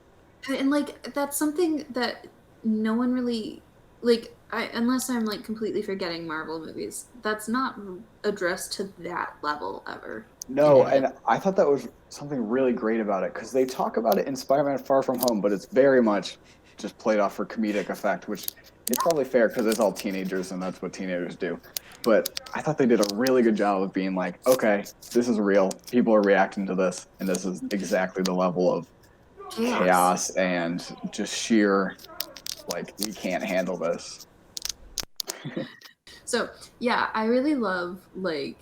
And like that's something that no one really like. Unless I'm like completely forgetting Marvel movies, that's not addressed to that level ever. No, and I thought that was something really great about it because they talk about it in Spider-Man Far From Home, but it's very much just played off for comedic effect, which is probably fair because it's all teenagers and that's what teenagers do. But I thought they did a really good job of being like, okay, this is real. People are reacting to this, and this is exactly the level of chaos and just sheer, like, we can't handle this. So yeah, I really love like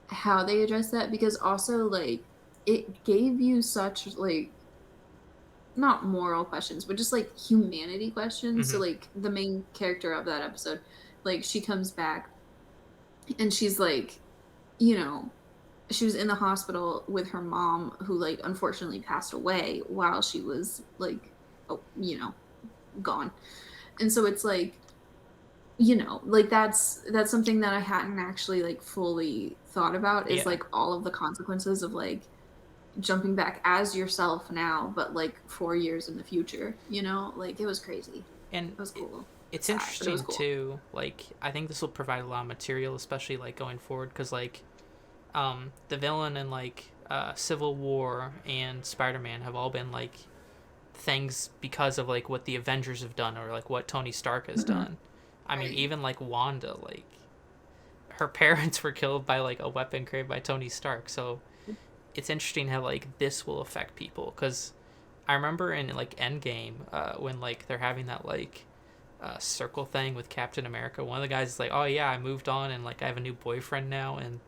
how they address that because also like it gave you such like not moral questions, but just like humanity questions. So like the main character of that episode, like she comes back and she's like, you know, she was in the hospital with her mom who like unfortunately passed away while she was like, oh, you know, gone. And so it's like, you know, like that's something that I hadn't actually like fully thought about is like all of the consequences of like jumping back as yourself now, but like 4 years in the future, you know, like it was crazy. And it was cool. It's interesting too. Like I think this will provide a lot of material, especially like going forward, because like the villain in like Civil War and Spider-Man have all been like things because of like what the Avengers have done or like what Tony Stark has done. I mean, even like Wanda, like her parents were killed by like a weapon created by Tony Stark. So it's interesting how like this will affect people because I remember in like Endgame, when like they're having that like circle thing with Captain America. One of the guys is like, "Oh yeah, I moved on and like I have a new boyfriend now." And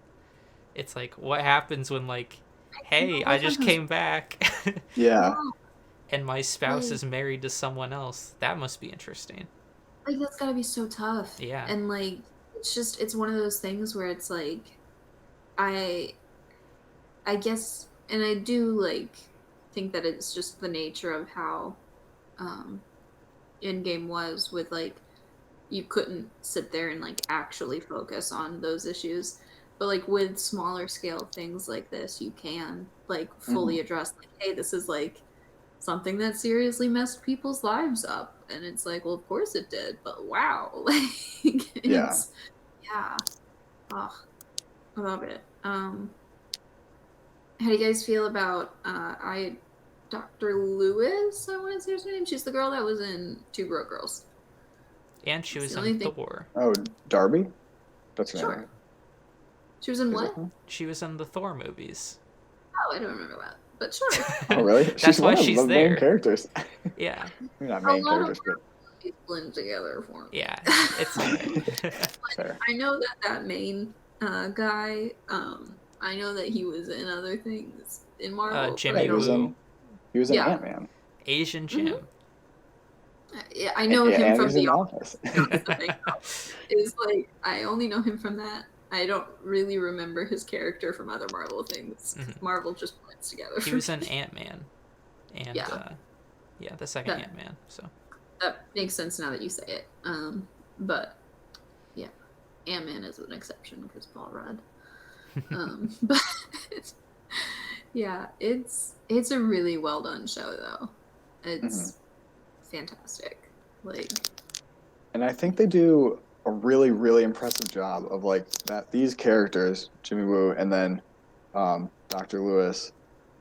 it's like, what happens when like, "Hey, I just came back, Yeah. and my spouse Like- is married to someone else." That must be interesting. Like that's gotta be so tough. Yeah. And like it's one of those things where it's like I I guess and I do like think that it's just the nature of how um Endgame was with like you couldn't sit there and like actually focus on those issues. But like with smaller scale things like this, you can like fully address like, hey, this is like something that seriously messed people's lives up. And it's like, well, of course it did, but wow. Like Yeah. it's yeah. Oh, I love it. How do you guys feel about Dr. Lewis, I want to say her name. She's the girl that was in Two Broke Girls. And she It's was the only in thing- Thor. Oh, Darby? That's her Sure. name. She was in Is what? it? She was in the Thor movies. Oh, I don't remember that. But sure. Oh, really? That's She's why one of she's the there. main characters. Yeah. Not A main lot characters, of movies blend together for me. Yeah. It's alright. but fair. I know that main guy, I know that he was in other things in Marvel. Jimmy He was Woo. He was in Yeah. Ant-Man. Asian Jim. Yeah, I know and, him and from he's The in Office. Office. That's the thing. Is like I only know him from that. I don't really remember his character from other Marvel things. Mhm. Marvel just blends together. He for was in me. Ant-Man. And Yeah. the second That- Ant-Man. So That makes sense now that you say it. But yeah, Ant-Man is an exception because Paul Rudd. But yeah, it's a really well done show though. It's fantastic. Like And I think they do a really, really impressive job of like that. These characters, Jimmy Woo and then Dr. Lewis,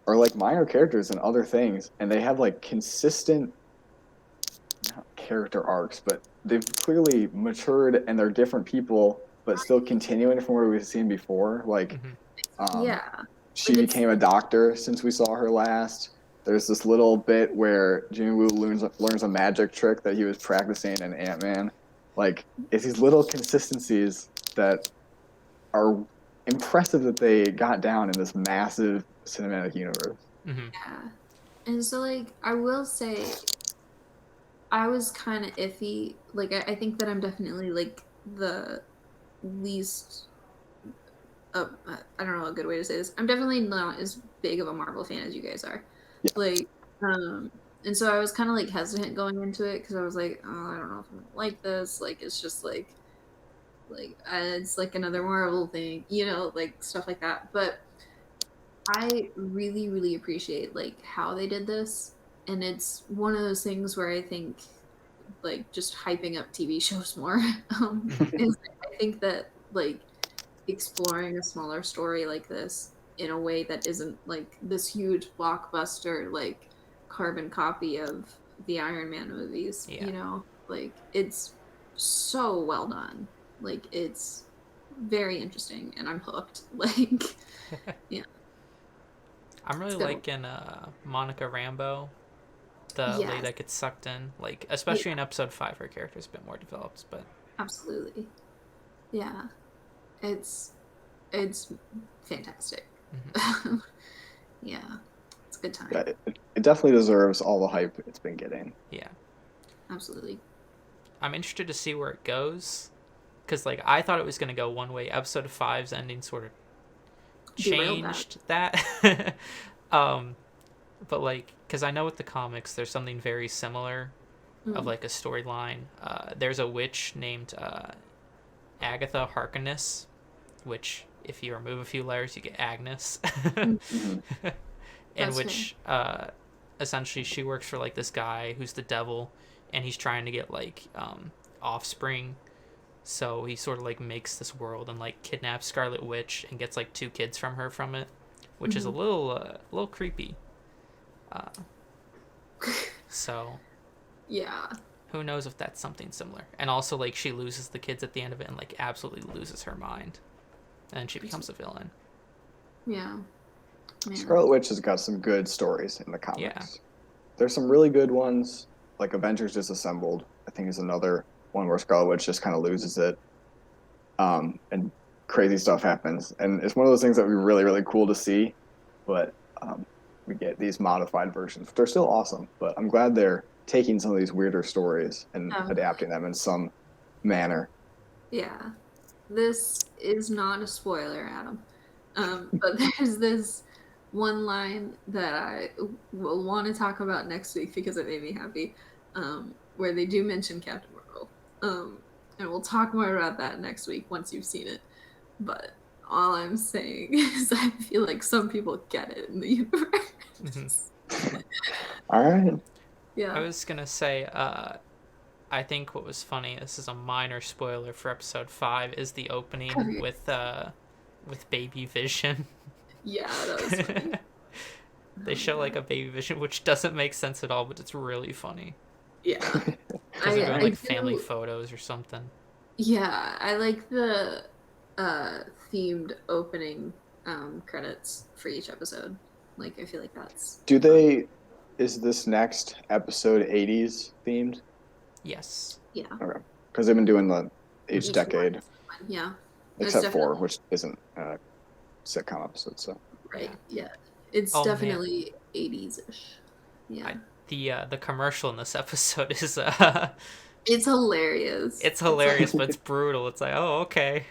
are like minor characters in other things, and they have like consistent not character arcs, but they've clearly matured and they're different people, but still continuing from where we've seen before. Like, yeah, she like, it's- became a doctor since we saw her last. There's this little bit where Jimmy Woo learns a magic trick that he was practicing in Ant-Man. Like, it's these little consistencies that are impressive that they got down in this massive cinematic universe. mhm. yeah. And so like I will say I was kind of iffy. Like I think that I'm definitely like the least I don't know a good way to say this. I'm definitely not as big of a Marvel fan as you guys are. Yeah. Like and so I was kind of like hesitant going into it because I was like, oh, I don't know if I'm gonna like this. Like it's just like it's like another Marvel thing, you know, like stuff like that. But I really, really appreciate like how they did this, and it's one of those things where I think like just hyping up TV shows more. Is I think that like exploring a smaller story like this in a way that isn't like this huge blockbuster like carbon copy of the Iron Man movies, Yeah. you know, like it's so well done. Like it's very interesting, and I'm hooked. Like I'm really So- liking Monica Rambeau, the lady Yes. that gets sucked in. Like, especially in episode 5, her character's a bit more developed. But absolutely, yeah, it's fantastic. Yeah, it's a good time. Yeah, it definitely deserves all the hype it's been getting. yeah, Absolutely. I'm interested to see where it goes. Because, like, I thought it was going to go one way. Episode 5's ending sort of Derailed changed that. But, like, because I know with the comics, there's something very similar of, like, a storyline. There's a witch named Agatha Harkness, which, if you remove a few letters, you get Agnes. Mhm. In That's which, essentially, she works for, like, this guy who's the devil, and he's trying to get, like, offspring. So he sort of like makes this world and like kidnaps Scarlet Witch and gets like 2 kids from her from it, which is a little creepy. So Yeah. who knows if that's something similar. And also like she loses the kids at the end of it and like absolutely loses her mind, and she becomes a villain. Yeah. Man. Scarlet Witch has got some good stories in the comics. there's some really good ones, like Avengers Disassembled, I think is another one where Scarlet Witch just kind of loses it. And crazy stuff happens. And it's one of those things that would be really, really cool to see. But we get these modified versions. They're still awesome, but I'm glad they're taking some of these weirder stories and adapting them in some manner. Yeah. This is not a spoiler, Adam. But there's this one line that I will want to talk about next week because it made me happy, where they do mention Captain Marvel. And we'll talk more about that next week once you've seen it. But all I'm saying is I feel like some people get it in the universe. All right. Yeah. I was going to say, I think what was funny, this is a minor spoiler for episode 5, is the opening with Baby Vision. Yeah, that was funny. They show like a Baby Vision, which doesn't make sense at all, but it's really funny. Yeah. Because they're doing like family photos or something. Yeah, I like the themed opening credits for each episode. Like, I feel like that's... Is this next episode 80s themed? Yes. Yeah. Okay. Because they've been doing each decade. Yeah. Except for, which isn't a sitcom episode, so. Right, yeah. It's definitely 80s-ish. Yeah. The commercial in this episode is it's hilarious. It's hilarious, but it's brutal. It's like, oh, okay.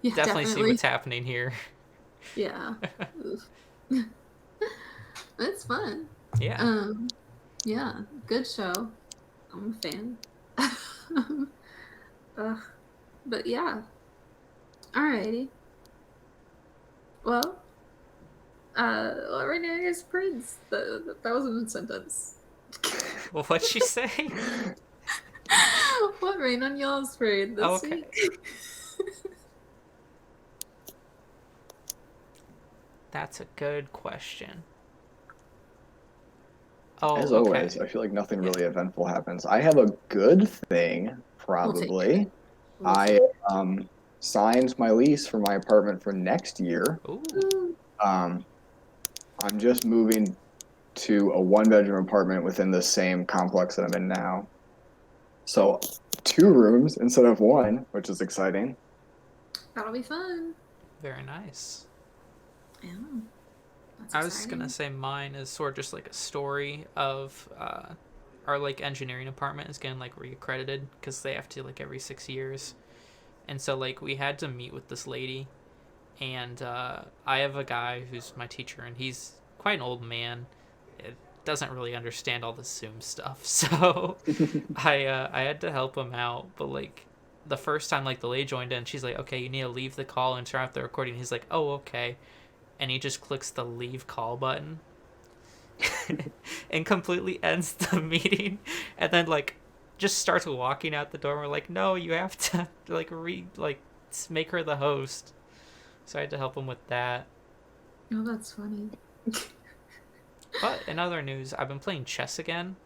Yeah, definitely see what's happening here. Yeah. It's fun. Yeah. Yeah, good show. I'm a fan. But yeah. Alrighty. Well, right now I guess Prince. That wasn't a sentence. Well, what'd she say? What rained on y'all's parade this week? That's a good question. As always, I feel like nothing really eventful happens. I have a good thing, probably. I signed my lease for my apartment for next year. Ooh. I'm just moving to a one-bedroom apartment within the same complex that I'm in now. So 2 rooms instead of 1, which is exciting. That'll be fun. Very nice. Yeah. I was gonna say mine is sort of just like a story of our like engineering department is getting like reaccredited because they have to like every 6 years, and so like we had to meet with this lady, and I have a guy who's my teacher, and he's quite an old man. It doesn't really understand all the Zoom stuff, so I had to help him out. But like the first time like the lady joined in, she's like, okay, you need to leave the call and turn off the recording. He's like, oh, okay. And he just clicks the leave call button and completely ends the meeting, and then like just starts walking out the door. And we're like, no, you have to like make her the host. So I had to help him with that. Oh, that's funny. But in other news, I've been playing chess again.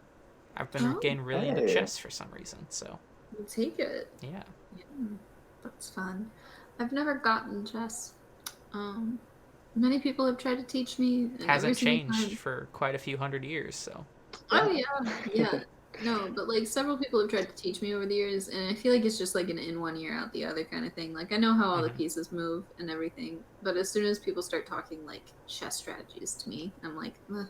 I've been getting really into chess for some reason. So you take it. Yeah, that's fun. I've never gotten chess. Many people have tried to teach me. It hasn't changed for quite a few hundred years, so. Oh, yeah. No, but, like, several people have tried to teach me over the years, and I feel like it's just, like, an in one ear, out the other kind of thing. Like, I know how all the pieces move and everything, but as soon as people start talking, like, chess strategies to me, I'm like, ugh.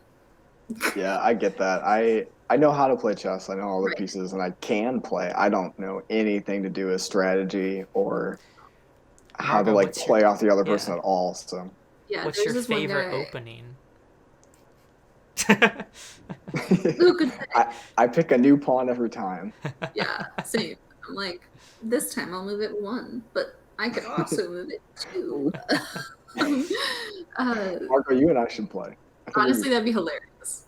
Yeah, I get that. I know how to play chess. I know all the pieces, and I can play. I don't know anything to do with strategy or how to, like, play off the other person at all, so... Yeah, what's your favorite opening? Who could say? I pick a new pawn every time. Yeah, same. I'm like, this time I'll move it 1, but I could also move it 2. Marco, you and I should play. Honestly, that'd be hilarious.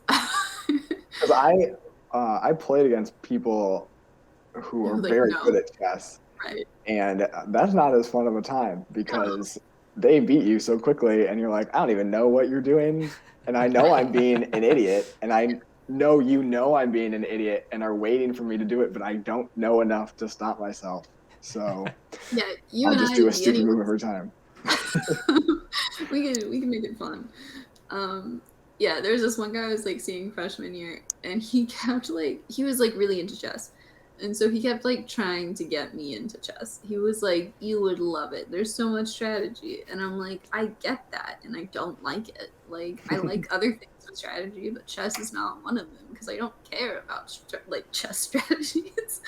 Because I played against people who are very good at chess. Right. And that's not as fun of a time because... they beat you so quickly, and you're like, I don't even know what you're doing, and I know I'm being an idiot, and I know you know I'm being an idiot, and are waiting for me to do it, but I don't know enough to stop myself. So yeah, I'll just do a stupid move every time. we can make it fun. yeah, there was this one guy I was like seeing freshman year, and he kept like he was like really into chess. And so he kept like trying to get me into chess. He was like, "You would love it. There's so much strategy." And I'm like, "I get that, and I don't like it. Like I like other things with strategy, but chess is not one of them because I don't care about like chess strategies."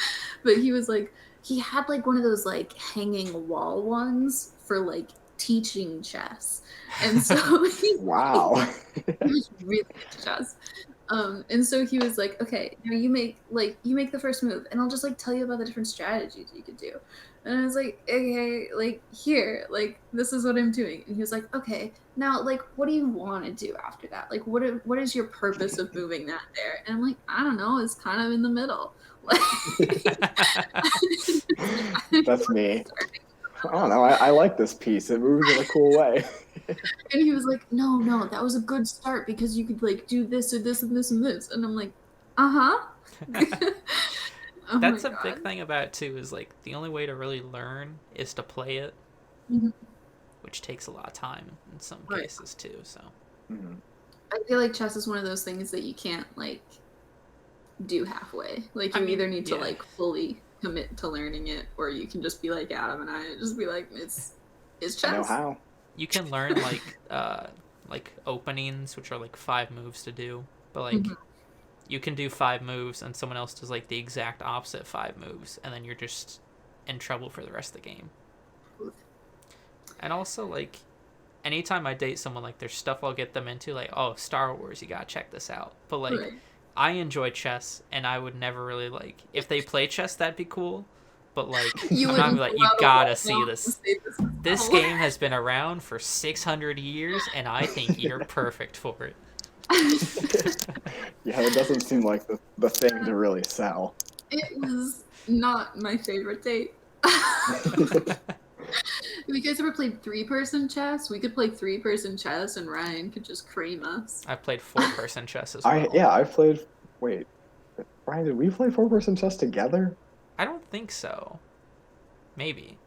But he was like, he had like one of those like hanging wall ones for like teaching chess. And so Wow. he was really into chess. And so he was like, "Okay, now you make the first move, and I'll just like tell you about the different strategies you could do." And I was like, "Okay, like here, like this is what I'm doing." And he was like, "Okay, now like what do you want to do after that? Like what is your purpose of moving that there?" And I'm like, "I don't know. It's kind of in the middle." Like, That's me. I don't know. I like this piece. It moves in a cool way. And he was like, no, that was a good start because you could like do this or this and this and this. And I'm like, uh-huh. Oh That's my a God. big thing about it too, is like the only way to really learn is to play it, Mhm. which takes a lot of time in some Right. cases too. So Mhm. I feel like chess is one of those things that you can't like do halfway. Like I you mean, either need to yeah. like fully commit to learning it, or you can just be like Adam and I, just be like, it's I know chess. how. You can learn like openings, which are like 5 moves to do, but like Mhm. you can do 5 moves and someone else does like the exact opposite 5 moves, and then you're just in trouble for the rest of the game. And also, like, anytime I date someone, like, there's stuff I'll get them into, like, oh, Star Wars, you gotta check this out. But like, Right. I enjoy chess, and I would never really like, if they play chess, that'd be cool. But like, You I'm not gonna wouldn't be like, pull you out a gotta wall see and this. say this is This how- game has been around for 600 years, and I think you're perfect for it. Yeah, it doesn't seem like the thing to really sell. It was not my favorite date. Have you guys ever played 3-person chess? We could play 3-person chess and Ryan could just cream us. I played 4-person chess as well. I've played. Wait, Brian, did we play 4-person chess together? I don't think so. Maybe.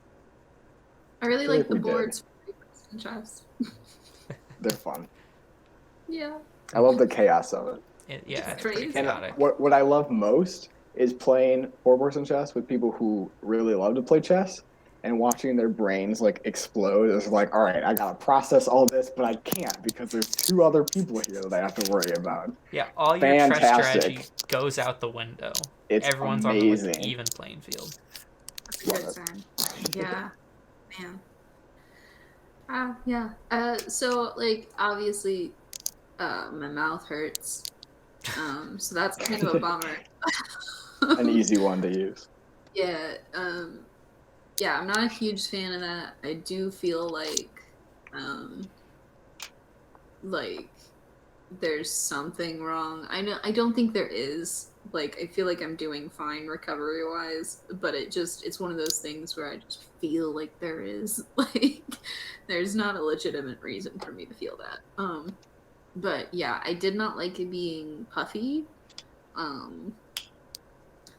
I really feel like like the we did. boards for 3-person chess. They're fun. Yeah. I love the chaos of it. Yeah, It's it's pretty crazy. And chaotic. what I love most is playing 4-person chess with people who really love to play chess and watching their brains like explode. It's like, all right, I gotta process all this, but I can't because there's 2 other people here that I have to worry about. Yeah, all your chess Fantastic. strategy goes out the window. It's Everyone's on amazing. the like, even playing field. That's a good Love sign. Yeah. Man. Yeah. So like obviously my mouth hurts. So that's kind of a bummer. An easy one to use. Yeah, yeah, I'm not a huge fan of that. I do feel like there's something wrong. I don't think there is. Like, I feel like I'm doing fine recovery wise, but it's one of those things where I just feel like there is. Like, there's not a legitimate reason for me to feel that. But yeah, I did not like it being puffy.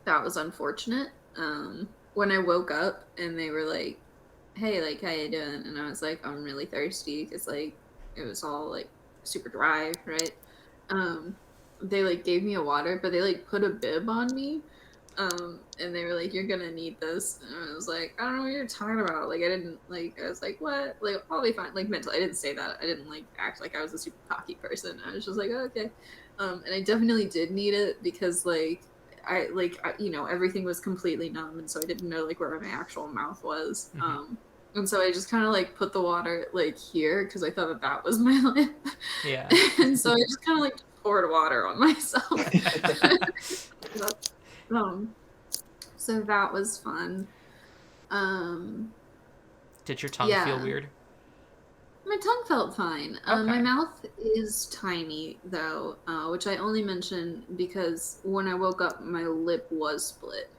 That was unfortunate. When I woke up and they were like, "Hey, like, how you doing?" And I was like, "I'm really thirsty," because like it was all like super dry, right? They like gave me a water, but they like put a bib on me. And they were like, "You're gonna need this," and I was like, "I don't know what you're talking about." Like, I didn't like. I was like, "What?" Like, I'll be fine. Like, mentally, I didn't say that. I didn't like act like I was a super cocky person. I was just like, oh, "Okay," and I definitely did need it because you know, everything was completely numb, and so I didn't know like where my actual mouth was. Mhm. And so I just kind of like put the water like here because I thought that was my lip. Yeah. And so I just kind of like poured water on myself. So that was fun. Did your tongue Yeah. feel weird? My tongue felt fine. My Okay. mouth is tiny though, which I only mention because when I woke up, my lip was split.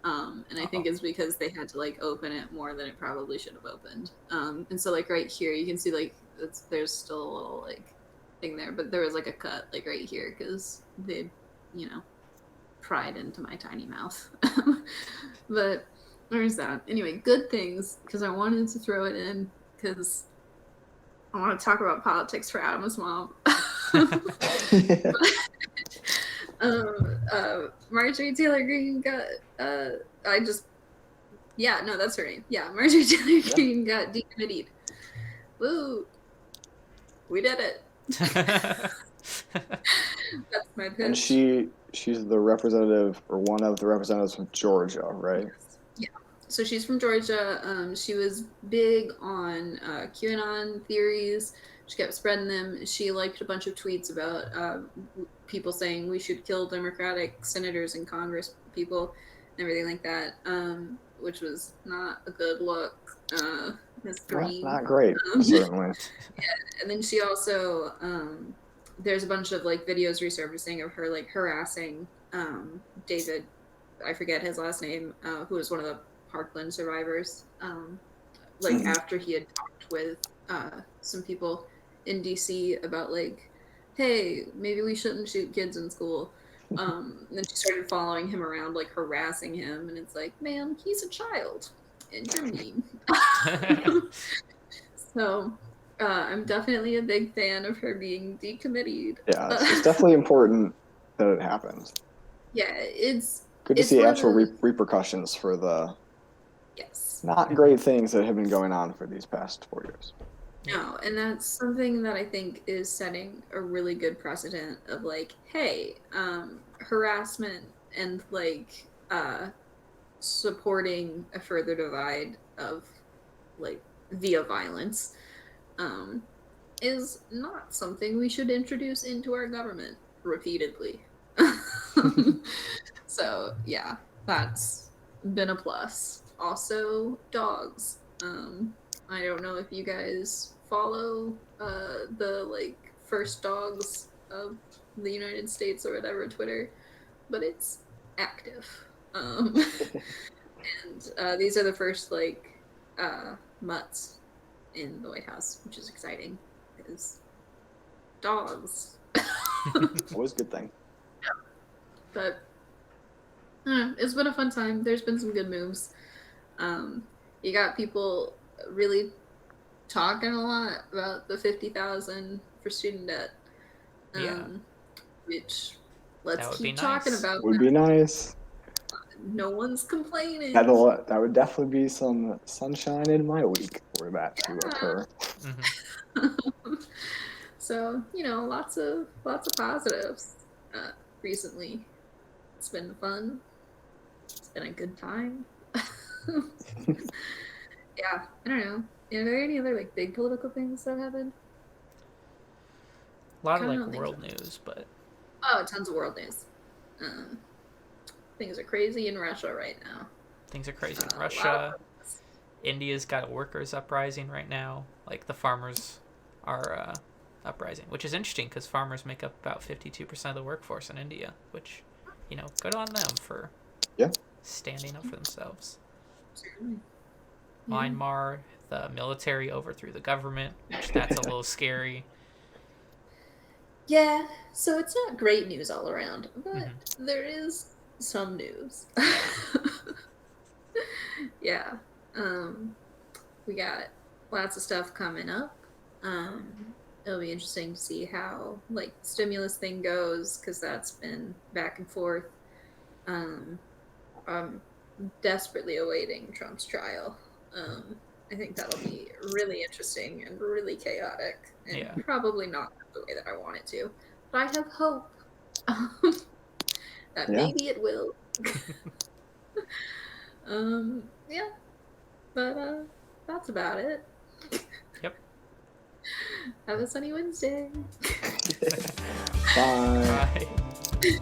And I think it's because they had to like open it more than it probably should have opened. And so like right here, you can see like there's still a little like thing there, but there was like a cut like right here because they, you know, pried into my tiny mouth. But there's that. Anyway, good things because I wanted to throw it in because I want to talk about politics for Adam's mom. Marjorie Taylor Greene got that's her name. Yeah, Marjorie Taylor Greene got decommitted. Woo! We did it. That's my pitch. And she's the representative, or one of the representatives from Georgia, right? Yeah. So she's from Georgia. She was big on QAnon theories. She kept spreading them. She liked a bunch of tweets about people saying we should kill Democratic senators and Congress people and everything like that, which was not a good look. Ms. Green. Not great, certainly. Yeah, and then she also there's a bunch of like videos resurfacing of her like harassing David, I forget his last name, who was one of the Parkland survivors. After he had talked with some people in DC about like, hey, maybe we shouldn't shoot kids in school. And then she started following him around, like harassing him, and it's like, man, he's a child, and you're mean. So, I'm definitely a big fan of her being decommitted. Yeah, it's definitely important that it happens. Yeah, it's good to see actual repercussions for the not great things that have been going on for these past 4 years. No, and that's something that I think is setting a really good precedent of like, hey, harassment and like supporting a further divide of like via violence is not something we should introduce into our government repeatedly. So yeah, that's been a plus. Also, dogs. I don't know if you guys follow the like first dogs of the United States or whatever Twitter, but it's active. And these are the first like mutts in the White House, which is exciting because dogs. Always a good thing. But it's been a fun time. There's been some good moves. You got people really talking a lot about the $50,000 for student debt. Which let's keep talking about. Would be nice. No one's complaining. That would definitely be some sunshine in my week for that to occur. Mm-hmm. So lots of positives recently. It's been fun. It's been a good time. Yeah, I don't know. Are there any other like big political things that happened? A lot of like world news, but tons of world news. Things are crazy in Russia right now. Things are crazy in Russia. India's got workers uprising right now. Like the farmers are uprising, which is interesting because farmers make up about 52% of the workforce in India, which, good on them for standing up for themselves. Certainly. Myanmar, the military overthrew the government, which that's a little scary. Yeah, so it's not great news all around, but there is some news. Yeah. We got lots of stuff coming up. It'll be interesting to see how like the stimulus thing goes, because that's been back and forth. I'm desperately awaiting Trump's trial. I think that'll be really interesting and really chaotic, and probably not the way that I want it to. But I have hope that maybe it will. Yeah. But that's about it. Yep. Have a sunny Wednesday. Bye. Bye.